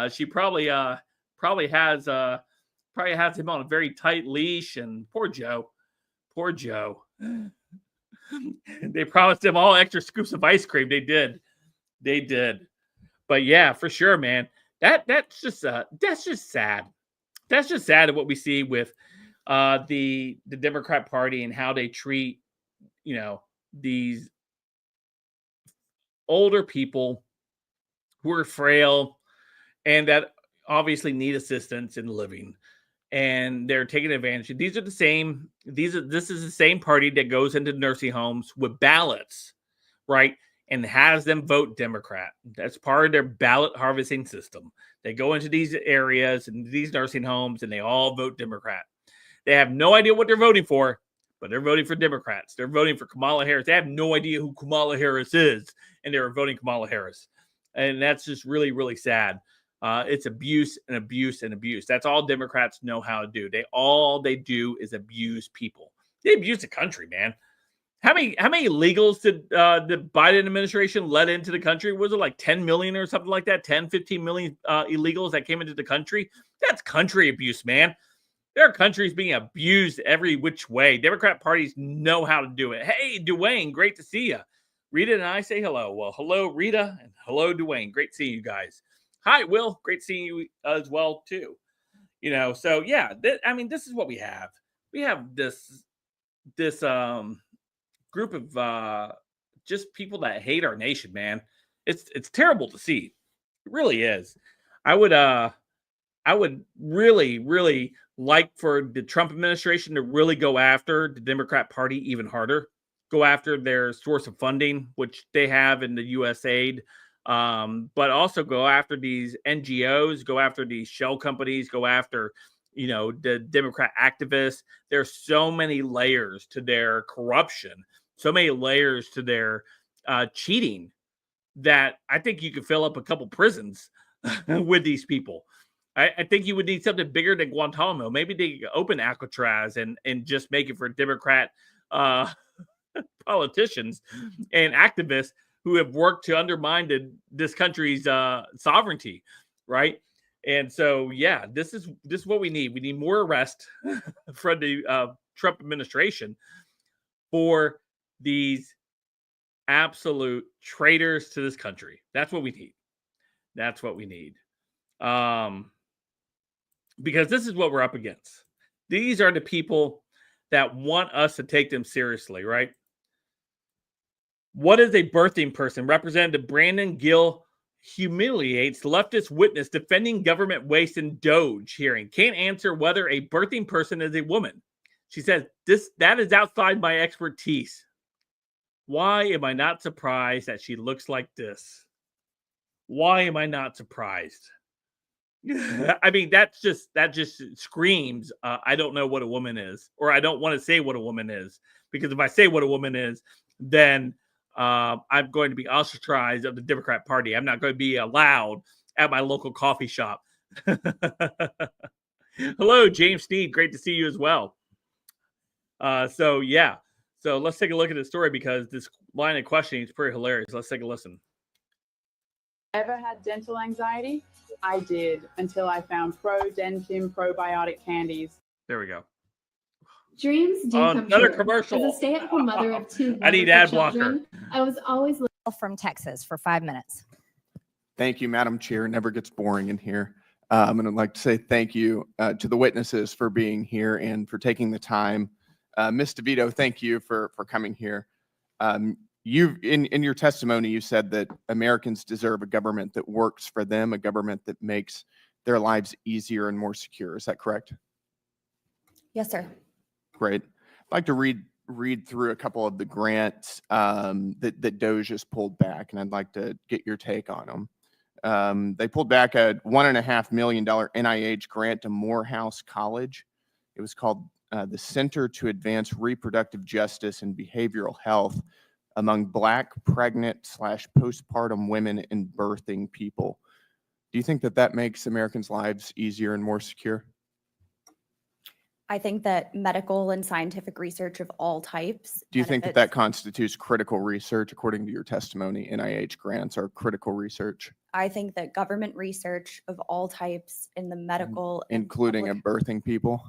She probably has him on a very tight leash. And poor Joe. They promised him all extra scoops of ice cream. They did. But yeah, for sure, man. That's just sad. That's just sad of what we see with the Democrat Party and how they treat these older people who are frail and that obviously need assistance in living, and they're taking advantage. This is the same party that goes into nursing homes with ballots, right? And has them vote Democrat. That's part of their ballot harvesting system. They go into these areas and these nursing homes and they all vote Democrat. They have no idea what they're voting for, but they're voting for Democrats. They're voting for Kamala Harris. They have no idea who Kamala Harris is, and they're voting Kamala Harris. And that's just really, really sad. It's abuse and abuse and abuse. That's all Democrats know how to do. All they do is abuse people. They abuse the country, man. How many illegals did the Biden administration let into the country? Was it like 10 million or something like that? 10, 15 million illegals that came into the country? That's country abuse, man. There are countries being abused every which way. Democrat parties know how to do it. Hey, Dwayne, great to see you. Rita and I say hello. Well, hello, Rita, and hello, Dwayne. Great seeing you guys. Hi, Will. Great seeing you as well, too. So yeah, this is what we have. We have this group of just people that hate our nation, man. It's terrible to see. It really is. I would really, really like for the Trump administration to really go after the Democrat Party even harder. Go after their source of funding, which they have in the USAID, but also go after these NGOs, go after these shell companies, go after the Democrat activists. There's so many layers to their corruption, so many layers to their cheating that I think you could fill up a couple prisons with these people. I think you would need something bigger than Guantanamo. Maybe they open Alcatraz and just make it for Democrat politicians and activists who have worked to undermine this country's sovereignty, right? And so, yeah, this is what we need. We need more arrest from the Trump administration for these absolute traitors to this country. That's what we need. That's what we need. Because this is what we're up against. These are the people that want us to take them seriously, right? What is a birthing person? Representative Brandon Gill humiliates leftist witness defending government waste in Doge hearing. Can't answer whether a birthing person is a woman. She says, that is outside my expertise. Why am I not surprised that she looks like this? Why am I not surprised? I mean, that just screams, I don't know what a woman is, or I don't want to say what a woman is, because if I say what a woman is, then I'm going to be ostracized of the Democrat Party. I'm not going to be allowed at my local coffee shop. Hello, James Sneed. Great to see you as well. So let's take a look at the story, because this line of questioning is pretty hilarious. Let's take a listen. Ever had dental anxiety? I did, until I found ProDentim probiotic candies. There we go. Dreams do come another true. commercial. As a stay-at-home mother of two I need wonderful ad blocker. children, I was always From Texas for 5 minutes. Thank you, Madam Chair. It never gets boring in here. And I'd like to say thank you to the witnesses for being here and for taking the time. Ms. DeVito, thank you for coming here. You, in your testimony, you said that Americans deserve a government that works for them, a government that makes their lives easier and more secure. Is that correct? Yes, sir. Great. I'd like to read through a couple of the grants that Doge has pulled back, and I'd like to get your take on them. They pulled back a $1.5 million NIH grant to Morehouse College. It was called the Center to Advance Reproductive Justice and Behavioral Health among Black, pregnant / postpartum women and birthing people. Do you think that makes Americans' lives easier and more secure? I think that medical and scientific research of all types. Do you think that constitutes critical research? According to your testimony, NIH grants are critical research. I think that government research of all types in the medical, including a birthing people.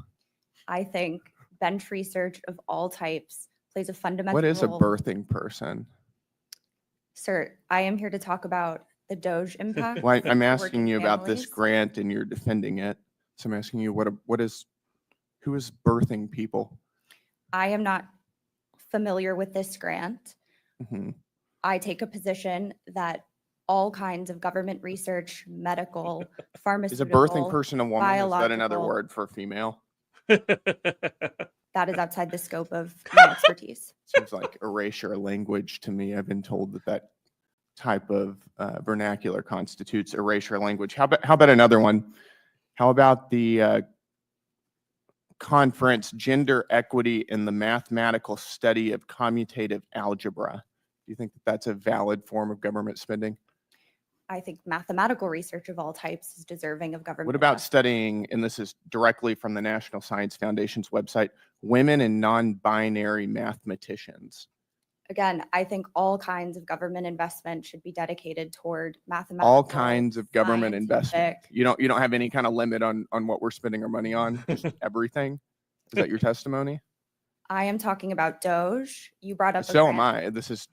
I think bench research of all types plays a fundamental role. What is a role. birthing person? Sir, I am here to talk about the Doge impact. Well, I'm for asking working you about this families. grant and you're defending it. So I'm asking you who is birthing people? I am not familiar with this grant. Mm-hmm. I take a position that all kinds of government research, medical, Is a pharmaceutical, birthing person a woman? Is that another biological- word for female? that is outside the scope of my expertise. Seems like erasure language to me. I've been told that type of vernacular constitutes erasure language. How about another one? How about the conference Gender Equity in the Mathematical Study of Commutative Algebra? Do you think that that's a valid form of government spending? I think mathematical research of all types is deserving of government. What about investment. studying, and this is directly from the National Science Foundation's website, women and non-binary mathematicians? Again, I think all kinds of government investment should be dedicated toward mathematical. All kinds of government investment. scientific- You don't have any kind of limit on what we're spending our money on. Just everything. Is that your testimony? I am talking about Doge. You brought up. So am I. This is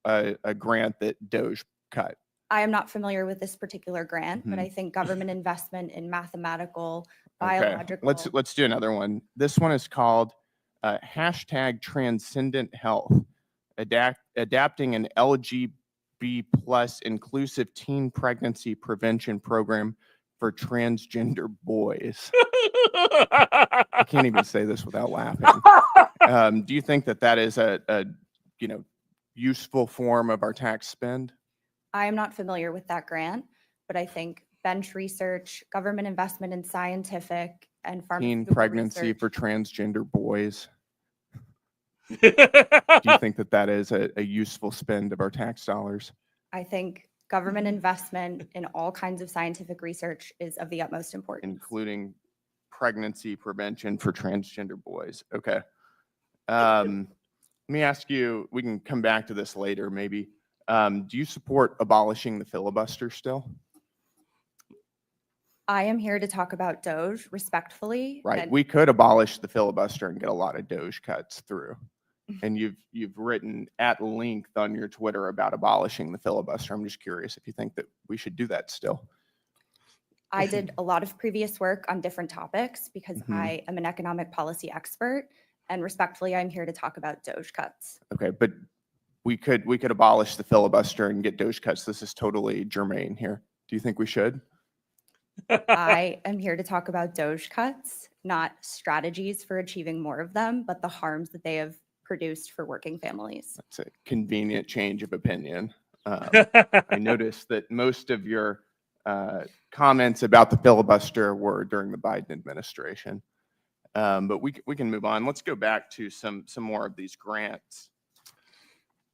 a grant that Doge cut. I am not familiar with this particular grant, but Mhm. I think government investment in mathematical, Okay. biological. Let's do another one. This one is called hashtag Transcendent Health, adapting an LGB plus inclusive teen pregnancy prevention program for transgender boys. I can't even say this without laughing. Do you think that is a useful form of our tax spend? I am not familiar with that grant, but I think bench research, government investment in scientific and Teen pharmaceutical pregnancy research. for transgender boys. Do you think that is a useful spend of our tax dollars? I think government investment in all kinds of scientific research is of the utmost importance. Including pregnancy prevention for transgender boys. Okay. Let me ask you, we can come back to this later maybe. Do you support abolishing the filibuster still? I am here to talk about Doge respectfully. Right. and We could abolish the filibuster and get a lot of Doge cuts through. And you've written at length on your Twitter about abolishing the filibuster. I'm just curious if you think that we should do that still. I did a lot of previous work on different topics because Mhm. I am an economic policy expert. And respectfully, I'm here to talk about Doge cuts. Okay, but we could abolish the filibuster and get Doge cuts. This is totally germane here. Do you think we should? I am here to talk about Doge cuts, not strategies for achieving more of them, but the harms that they have produced for working families. That's a convenient change of opinion. I noticed that most of your comments about the filibuster were during the Biden administration. But we can move on. Let's go back to some more of these grants.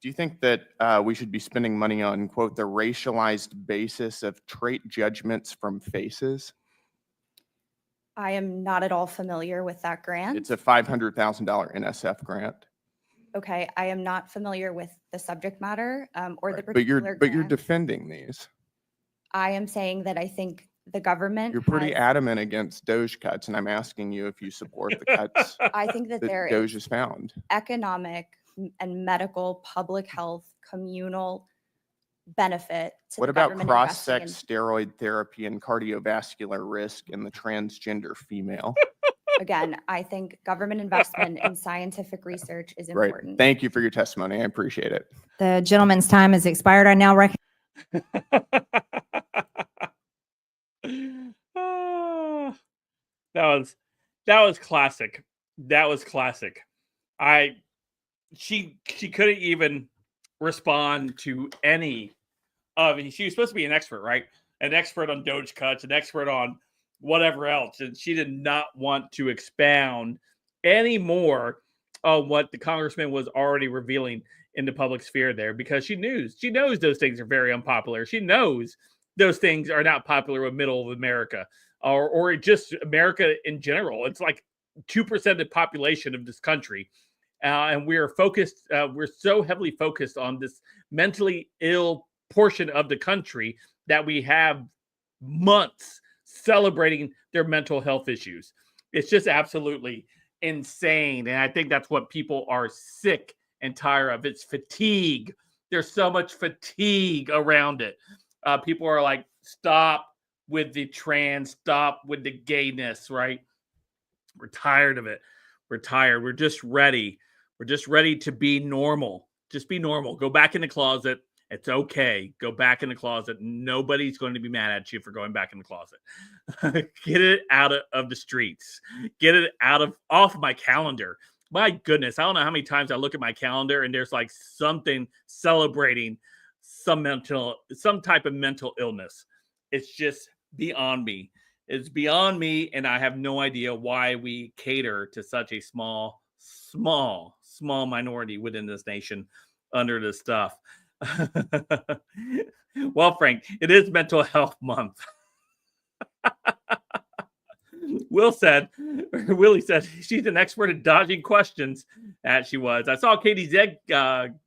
Do you think that we should be spending money on, quote, the racialized basis of trait judgments from FACES? I am not at all familiar with that grant. It's a $500,000 NSF grant. Okay, I am not familiar with the subject matter or the Right, particular but you're grant. defending these. I am saying that I think the government You're pretty has- adamant against Doge cuts, and I'm asking you if you support the cuts I think that that there Doge is has found. economic and medical, public health, communal benefit to What the about government investing in- cross-sex steroid therapy and cardiovascular risk in the transgender female? Again, I think government investment in scientific research is Right. important. Thank you for your testimony. I appreciate it. The gentleman's time has expired. I now recognize. That was classic. That was classic. She couldn't even respond to any of it. She was supposed to be an expert, right? An expert on Doge cuts, an expert on whatever else. And she did not want to expound any more on what the congressman was already revealing in the public sphere there, because she knows those things are very unpopular. She knows those things are not popular with middle of America or just America in general. It's like 2% of the population of this country. And we are focused, we're so heavily focused on this mentally ill portion of the country that we have months celebrating their mental health issues. It's just absolutely insane. And I think that's what people are sick and tired of. It's fatigue. There's so much fatigue around it. People are like, stop with the trans, stop with the gayness, right? We're tired of it. We're tired. We're just ready. We're just ready to be normal. Just be normal. Go back in the closet. It's okay. Go back in the closet. Nobody's going to be mad at you for going back in the closet. Get it out of the streets. Get it off my calendar. My goodness, I don't know how many times I look at my calendar and there's like something celebrating some type of mental illness. It's just beyond me. It's beyond me, and I have no idea why we cater to such a small minority within this nation under this stuff. Well, Frank, it is Mental Health Month. Willie said she's an expert at dodging questions. That she was. I saw Katie Zegg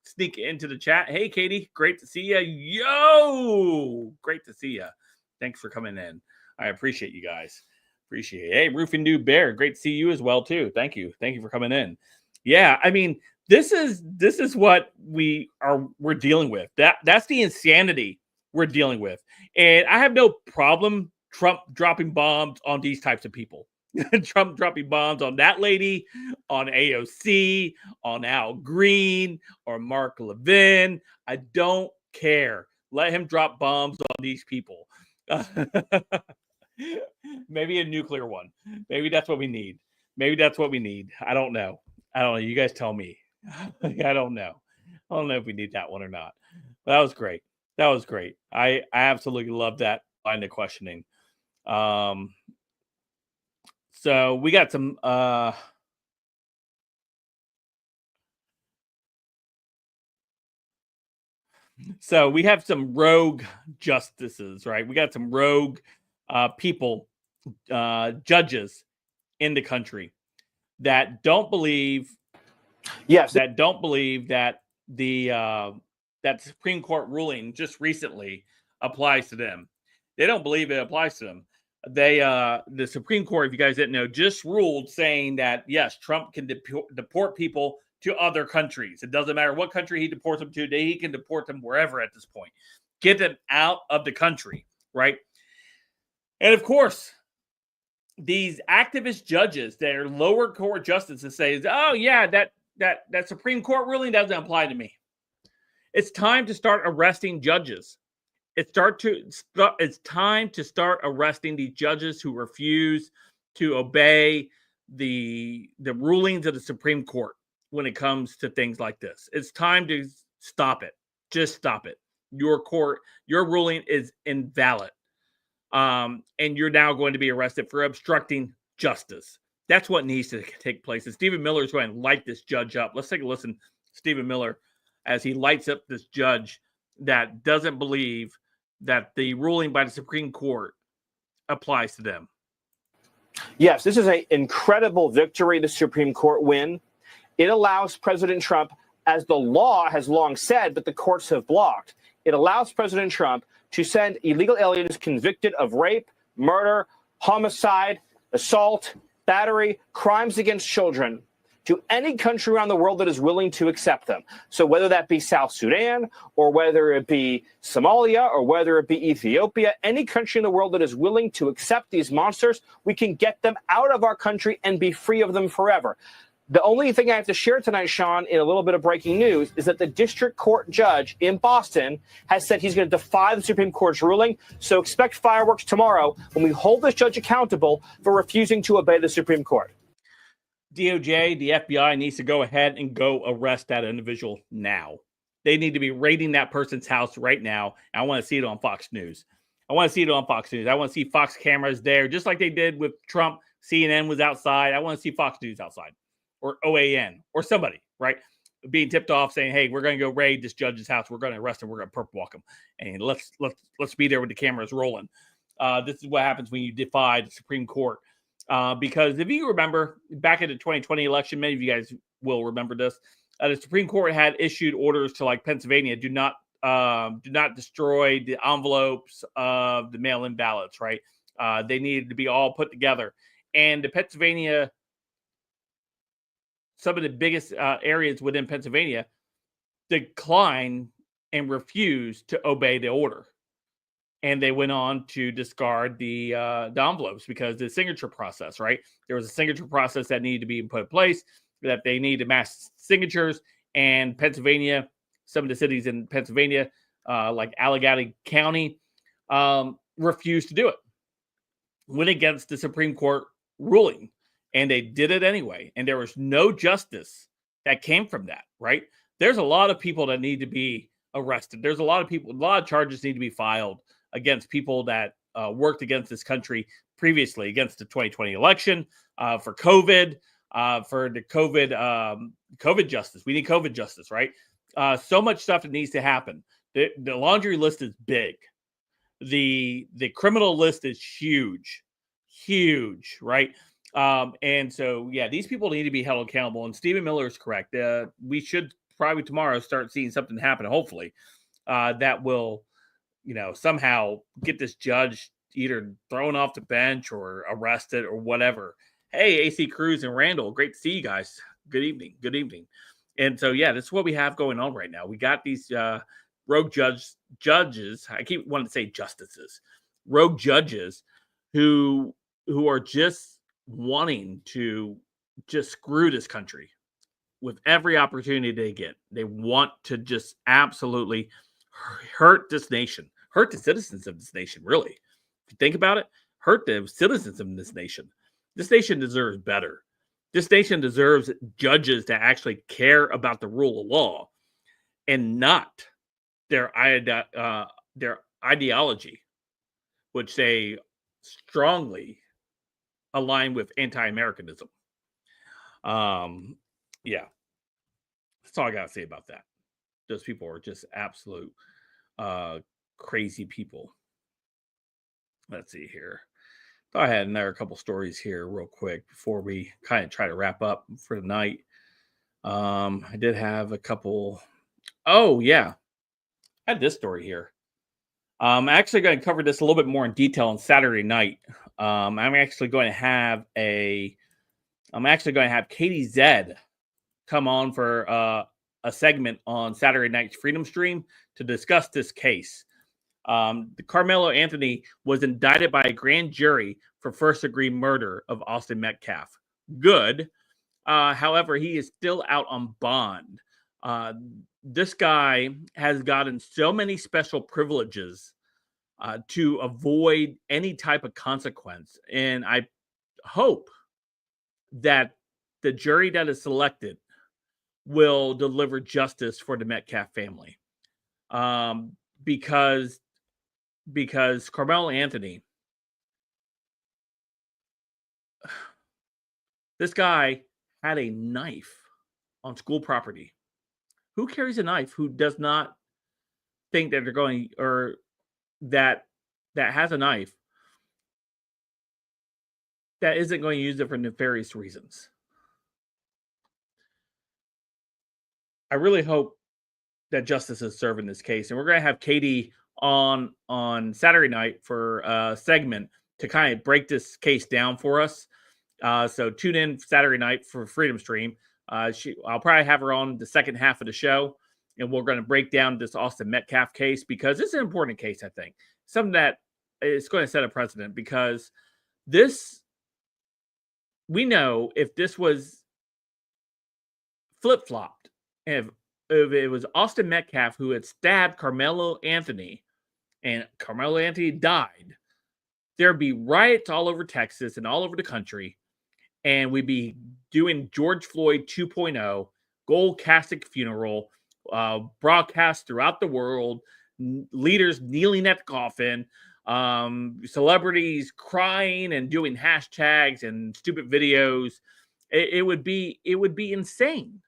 sneak into the chat. Hey, Katie, great to see you. Yo, great to see you. Thanks for coming in. I appreciate you guys. Appreciate it. Hey, Roofing Dude Bear, great to see you as well too. Thank you for coming in. Yeah, I mean, this is what we're dealing with. That's the insanity we're dealing with, and I have no problem Trump dropping bombs on these types of people. Trump dropping bombs on that lady, on AOC, on Al Green, or Mark Levin. I don't care. Let him drop bombs on these people. Maybe a nuclear one. Maybe that's what we need. I don't know. You guys tell me. I don't know. I don't know if we need that one or not. But that was great. I absolutely love that line of questioning. So we got some so we have some rogue justices, right? We got some rogue people, judges in the country that don't believe that the that Supreme Court ruling just recently applies to them. They don't believe it applies to them. The Supreme Court, if you guys didn't know, just ruled saying that yes, Trump can deport people to other countries. It doesn't matter what country he deports them to. He can deport them wherever at this point. Get them out of the country, right? And of course, these activist judges, their lower court justices say, "Oh yeah, that Supreme Court ruling doesn't apply to me." It's time to start arresting judges. It's time to start arresting these judges who refuse to obey the rulings of the Supreme Court when it comes to things like this. It's time to stop it. Just stop it. Your ruling is invalid. And you're now going to be arrested for obstructing justice. That's what needs to take place. And Stephen Miller is going to light this judge up. Let's take a listen, Stephen Miller, as he lights up this judge that doesn't believe that the ruling by the Supreme Court applies to them. Yes, this is an incredible victory, the Supreme Court win. It allows President Trump, as the law has long said, but the courts have blocked, it allows President Trump to send illegal aliens convicted of rape, murder, homicide, assault, battery, crimes against children to any country around the world that is willing to accept them. So whether that be South Sudan, or whether it be Somalia, or whether it be Ethiopia, any country in the world that is willing to accept these monsters, we can get them out of our country and be free of them forever. The only thing I have to share tonight, Sean, in a little bit of breaking news, is that the district court judge in Boston has said he's going to defy the Supreme Court's ruling. So expect fireworks tomorrow when we hold this judge accountable for refusing to obey the Supreme Court. DOJ, the FBI needs to go ahead and go arrest that individual now. They need to be raiding that person's house right now. I want to see it on Fox News. I want to see Fox cameras there, just like they did with Trump. CNN was outside. I want to see Fox News outside, or OAN, or somebody, right, being tipped off saying, "Hey, we're going to go raid this judge's house. We're going to arrest him. We're going to perp walk him, and let's be there with the cameras rolling." This is what happens when you defy the Supreme Court. Because if you remember back in the 2020 election, many of you guys will remember this. The Supreme Court had issued orders to Pennsylvania, do not destroy the envelopes of the mail-in ballots. Right? They needed to be all put together, and the Pennsylvania, some of the biggest areas within Pennsylvania, declined and refused to obey the order. And they went on to discard the envelopes because the signature process, right? There was a signature process that needed to be put in place, that they needed mass signatures. And Pennsylvania, some of the cities in Pennsylvania, like Allegheny County, refused to do it. Went against the Supreme Court ruling. And they did it anyway. And there was no justice that came from that, right? There's a lot of people that need to be arrested. There's a lot of charges need to be filed against people that worked against this country previously, against the 2020 election, for COVID, for the COVID justice. We need COVID justice, right? So much stuff that needs to happen. The laundry list is big. The criminal list is huge. huge, right? And so, yeah, these people need to be held accountable. And Stephen Miller is correct. We should probably tomorrow start seeing something happen, hopefully, that will, somehow get this judge either thrown off the bench or arrested or whatever. Hey, AC Cruz and Randall, great to see you guys. Good evening. Good evening. And so, yeah, this is what we have going on right now. We got these rogue judges. I keep wanting to say justices, rogue judges who are just wanting to just screw this country with every opportunity they get. They want to just absolutely hurt this nation, hurt the citizens of this nation, really. If you think about it, hurt the citizens of this nation. This nation deserves better. This nation deserves judges that actually care about the rule of law and not their ideology, which they strongly align with anti-Americanism. Yeah, that's all I got to say about that. Those people are just absolute crazy people. Let's see here. I had another couple stories here real quick before we kind of try to wrap up for the night. I did have a couple. Oh, yeah. I had this story here. I'm actually going to cover this a little bit more in detail on Saturday night. I'm actually going to have Katie Zed come on for a segment on Saturday night's Freedom Stream to discuss this case. Carmelo Anthony was indicted by a grand jury for first-degree murder of Austin Metcalf. Good. However, he is still out on bond. This guy has gotten so many special privileges to avoid any type of consequence. And I hope that the jury that is selected will deliver justice for the Metcalf family. Because Carmelo Anthony, this guy had a knife on school property. Who carries a knife who does not think that they're going, or that has a knife that isn't going to use it for nefarious reasons? I really hope that justice is served in this case. And we're going to have Katie on Saturday night for a segment to kind of break this case down for us. So tune in Saturday night for Freedom Stream. I'll probably have her on the second half of the show, and we're going to break down this Austin Metcalf case, because it's an important case, I think. Something that is going to set a precedent, because we know if this was flip-flopped, if it was Austin Metcalf who had stabbed Carmelo Anthony and Carmelo Anthony died, there'd be riots all over Texas and all over the country, and we'd be doing George Floyd 2.0, gold casket funeral, broadcast throughout the world, leaders kneeling at the coffin, celebrities crying and doing hashtags and stupid videos. It would be insane.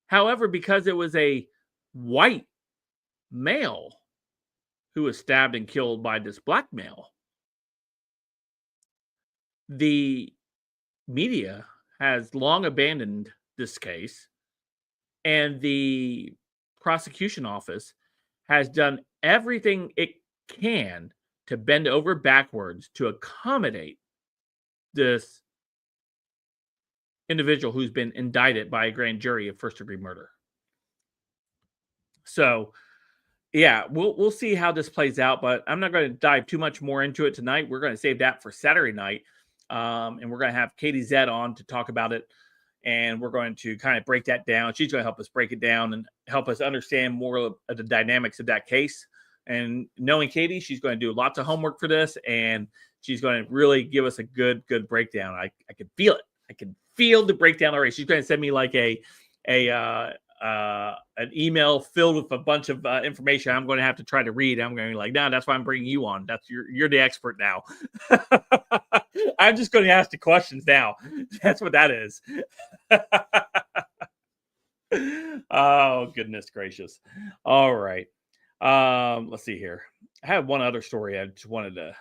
However, because it was a white male who was stabbed and killed by this black male, the media has long abandoned this case, and the prosecution office has done everything it can to bend over backwards to accommodate this individual who's been indicted by a grand jury of first-degree murder. So, yeah, we'll see how this plays out, but I'm not going to dive too much more into it tonight. We're going to save that for Saturday night, and we're going to have Katie Zed on to talk about it, and we're going to kind of break that down. She's going to help us break it down and help us understand more of the dynamics of that case. And knowing Katie, she's going to do lots of homework for this, and she's going to really give us a good breakdown. I can feel it. I can feel the breakdown already. She's going to send me like an email filled with a bunch of information I'm going to have to try to read. I'm going to be like, no, that's why I'm bringing you on. You're the expert now. I'm just going to ask the questions now. That's what that is. Oh, goodness gracious. All right. Let's see here. I have one other story I just wanted to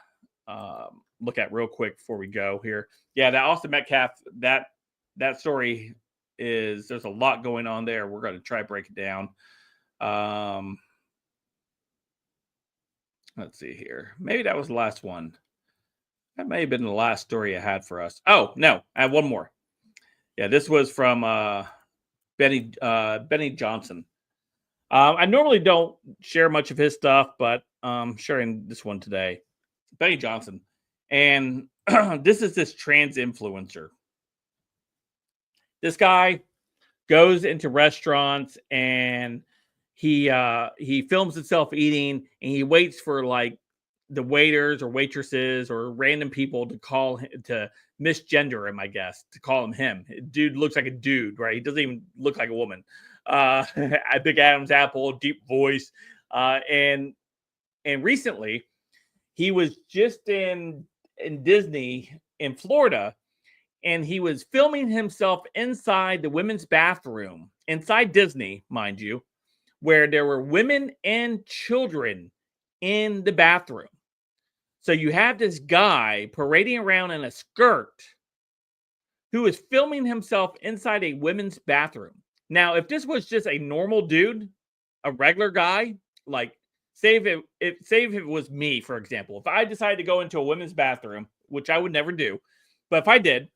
look at real quick before we go here. Yeah, that Austin Metcalf, that story is, there's a lot going on there. We're going to try to break it down. Let's see here. Maybe that was the last one. That may have been the last story I had for us. Oh, no, I have one more. Yeah, this was from Benny Johnson. I normally don't share much of his stuff, but I'm sharing this one today. Benny Johnson. And this is this trans influencer. This guy goes into restaurants and he films himself eating, and he waits for like the waiters or waitresses or random people to call him, to misgender him, I guess, to call him. Dude looks like a dude, right? He doesn't even look like a woman. Big Adam's apple, deep voice. And recently he was just in Disney in Florida, and he was filming himself inside the women's bathroom, inside Disney, mind you, where there were women and children in the bathroom. So you have this guy parading around in a skirt who is filming himself inside a women's bathroom. Now, if this was just a normal dude, a regular guy, like say if it was me, for example, if I decided to go into a women's bathroom, which I would never do, but if I did,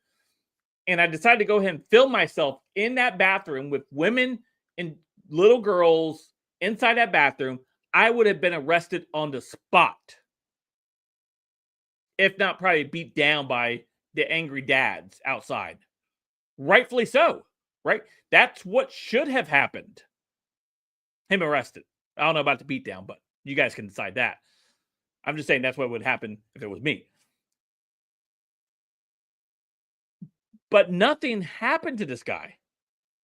and I decided to go ahead and film myself in that bathroom with women and little girls inside that bathroom, I would have been arrested on the spot. If not probably beat down by the angry dads outside. Rightfully so, right? That's what should have happened. Him arrested. I don't know about the beat down, but you guys can decide that. I'm just saying that's what would happen if it was me. But nothing happened to this guy.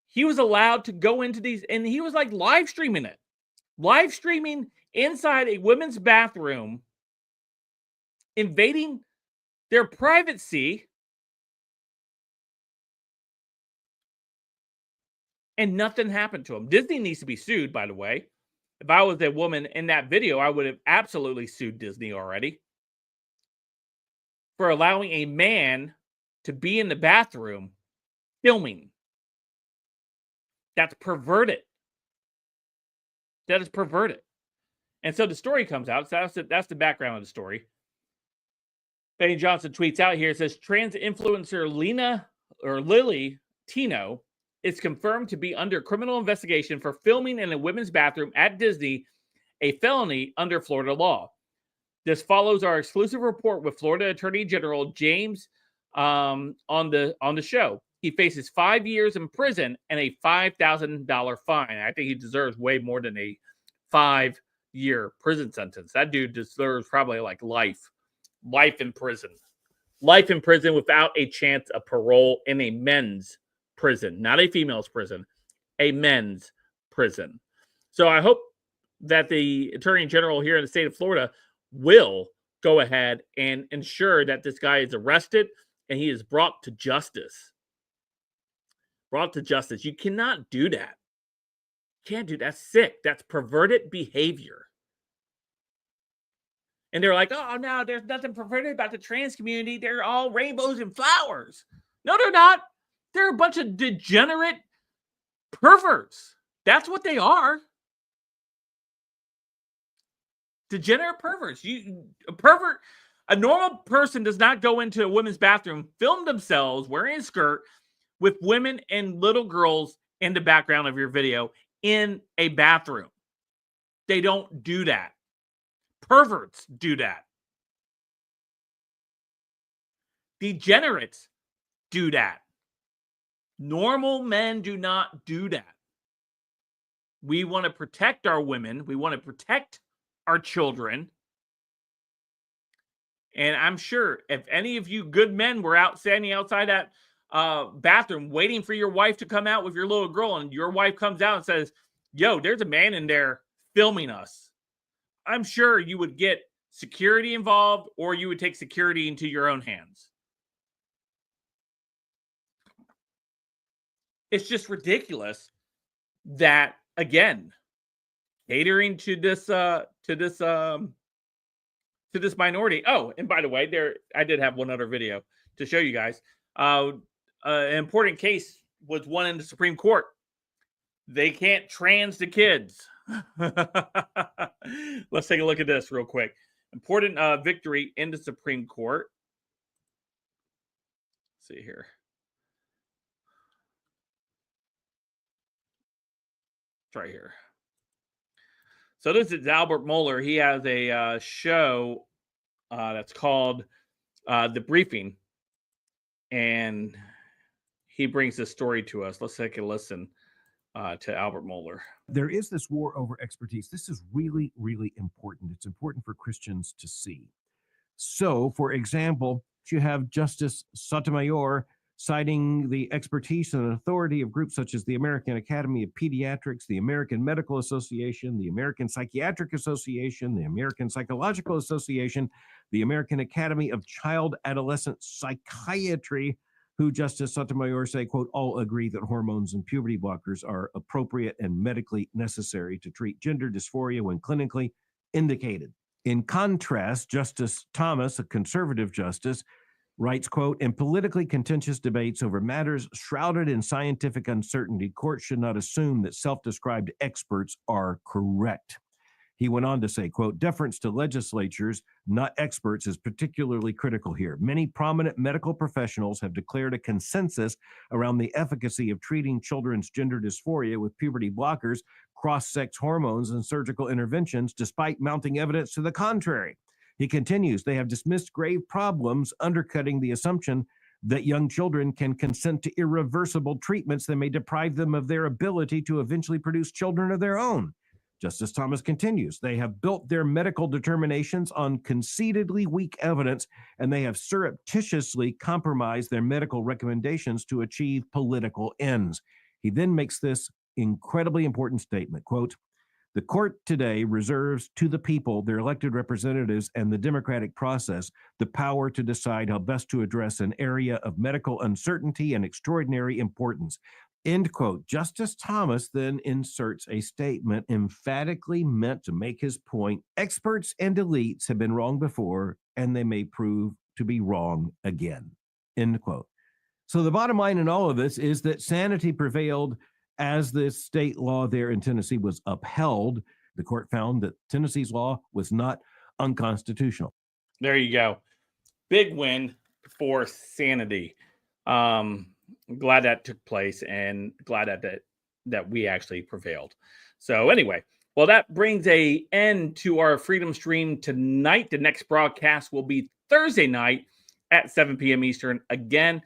He was allowed to go into these, and he was like live streaming it. Live streaming inside a women's bathroom, invading their privacy, and nothing happened to him. Disney needs to be sued, by the way. If I was a woman in that video, I would have absolutely sued Disney already for allowing a man to be in the bathroom filming. That's perverted. That is perverted. And so the story comes out. So that's the background of the story. Benny Johnson tweets out here. It says, trans influencer Lily Tino is confirmed to be under criminal investigation for filming in a women's bathroom at Disney, a felony under Florida law. This follows our exclusive report with Florida Attorney General James on the show. He faces 5 years in prison and a $5,000 fine. I think he deserves way more than a 5-year prison sentence. That dude deserves probably like life in prison. Life in prison without a chance of parole in a men's prison, not a female's prison, a men's prison. So I hope that the Attorney General here in the state of Florida will go ahead and ensure that this guy is arrested and he is brought to justice. Brought to justice. You cannot do that. Can't do that. That's sick. That's perverted behavior. And they're like, oh, no, there's nothing perverted about the trans community. They're all rainbows and flowers. No, they're not. They're a bunch of degenerate perverts. That's what they are. Degenerate perverts. A normal person does not go into a women's bathroom, film themselves wearing a skirt with women and little girls in the background of your video in a bathroom. They don't do that. Perverts do that. Degenerates do that. Normal men do not do that. We want to protect our women. We want to protect our children. And I'm sure if any of you good men were out standing outside that bathroom waiting for your wife to come out with your little girl, and your wife comes out and says, yo, there's a man in there filming us, I'm sure you would get security involved, or you would take security into your own hands. It's just ridiculous that, again, catering to this to this minority. Oh, and by the way, I did have one other video to show you guys. An important case was won in the Supreme Court. They can't trans the kids. Let's take a look at this real quick. Important victory in the Supreme Court. Let's see here. It's right here. So this is Albert Mohler. He has a show that's called The Briefing. And he brings this story to us. Let's take a listen to Albert Mohler. There is this war over expertise. This is really, really important. It's important for Christians to see. So, for example, you have Justice Sotomayor citing the expertise and authority of groups such as the American Academy of Pediatrics, the American Medical Association, the American Psychiatric Association, the American Psychological Association, the American Academy of Child Adolescent Psychiatry, who Justice Sotomayor say, quote, all agree that hormones and puberty blockers are appropriate and medically necessary to treat gender dysphoria when clinically indicated. In contrast, Justice Thomas, a conservative justice, writes, quote, in politically contentious debates over matters shrouded in scientific uncertainty, courts should not assume that self-described experts are correct. He went on to say, quote, deference to legislatures, not experts, is particularly critical here. Many prominent medical professionals have declared a consensus around the efficacy of treating children's gender dysphoria with puberty blockers, cross-sex hormones, and surgical interventions, despite mounting evidence to the contrary. He continues, they have dismissed grave problems, undercutting the assumption that young children can consent to irreversible treatments that may deprive them of their ability to eventually produce children of their own. Justice Thomas continues, they have built their medical determinations on conceitedly weak evidence, and they have surreptitiously compromised their medical recommendations to achieve political ends. He then makes this incredibly important statement, quote, the court today reserves to the people, their elected representatives, and the democratic process the power to decide how best to address an area of medical uncertainty and extraordinary importance. End quote. Justice Thomas then inserts a statement emphatically meant to make his point. Experts and elites have been wrong before, and they may prove to be wrong again. End quote. So the bottom line in all of this is that sanity prevailed as this state law there in Tennessee was upheld. The court found that Tennessee's law was not unconstitutional. There you go. Big win for sanity. Glad that took place and glad that we actually prevailed. So anyway, well, that brings an end to our Freedom Stream tonight. The next broadcast will be Thursday night at 7 p.m. Eastern. Again,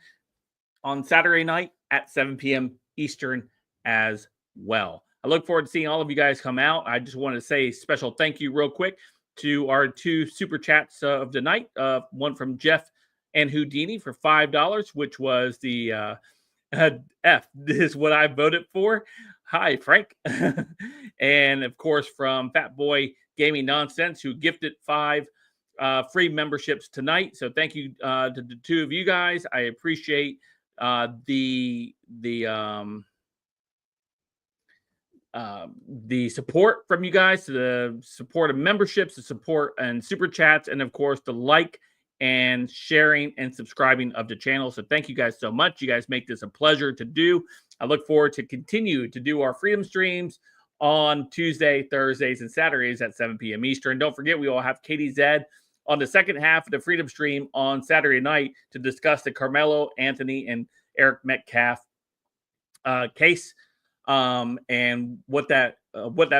on Saturday night at 7 p.m. Eastern as well. I look forward to seeing all of you guys come out. I just want to say a special thank you real quick to our two super chats of the night. One from Jeff and Houdini for $5, which was the F. This is what I voted for. Hi, Frank. And of course, from Fat Boy Gaming Nonsense, who gifted 5 free memberships tonight. So thank you to the two of you guys. I appreciate the support from you guys, the support of memberships, the support and super chats, and of course the like and sharing and subscribing of the channel. So thank you guys so much. You guys make this a pleasure to do. I look forward to continue to do our Freedom Streams on Tuesday, Thursdays, and Saturdays at 7 p.m. Eastern. Don't forget, we will have Katie Zed on the second half of the Freedom Stream on Saturday night to discuss the Carmelo Anthony and Eric Metcalf case. And what that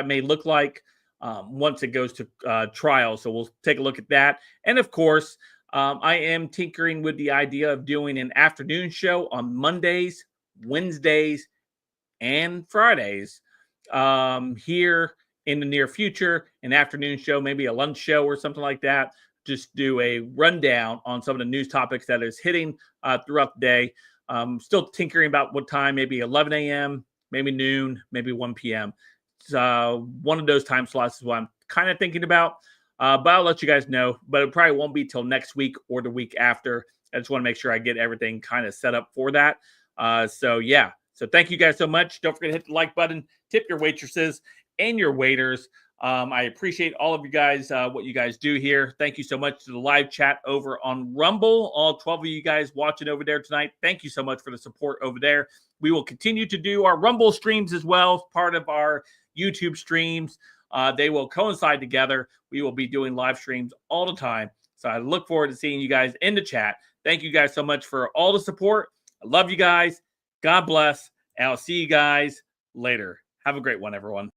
may look like once it goes to trial. So we'll take a look at that. And of course, I am tinkering with the idea of doing an afternoon show on Mondays, Wednesdays, and Fridays here in the near future. An afternoon show, maybe a lunch show or something like that. Just do a rundown on some of the news topics that is hitting throughout the day. Still tinkering about what time, maybe 11 a.m., maybe noon, maybe 1 p.m. So one of those time slots is what I'm kind of thinking about. But I'll let you guys know. But it probably won't be till next week or the week after. I just want to make sure I get everything kind of set up for that. So yeah. So thank you guys so much. Don't forget to hit the like button, tip your waitresses and your waiters. I appreciate all of you guys, what you guys do here. Thank you so much to the live chat over on Rumble. All 12 of you guys watching over there tonight. Thank you so much for the support over there. We will continue to do our Rumble streams as well, part of our YouTube streams. They will coincide together. We will be doing live streams all the time. So I look forward to seeing you guys in the chat. Thank you guys so much for all the support. I love you guys. God bless. And I'll see you guys later. Have a great one, everyone.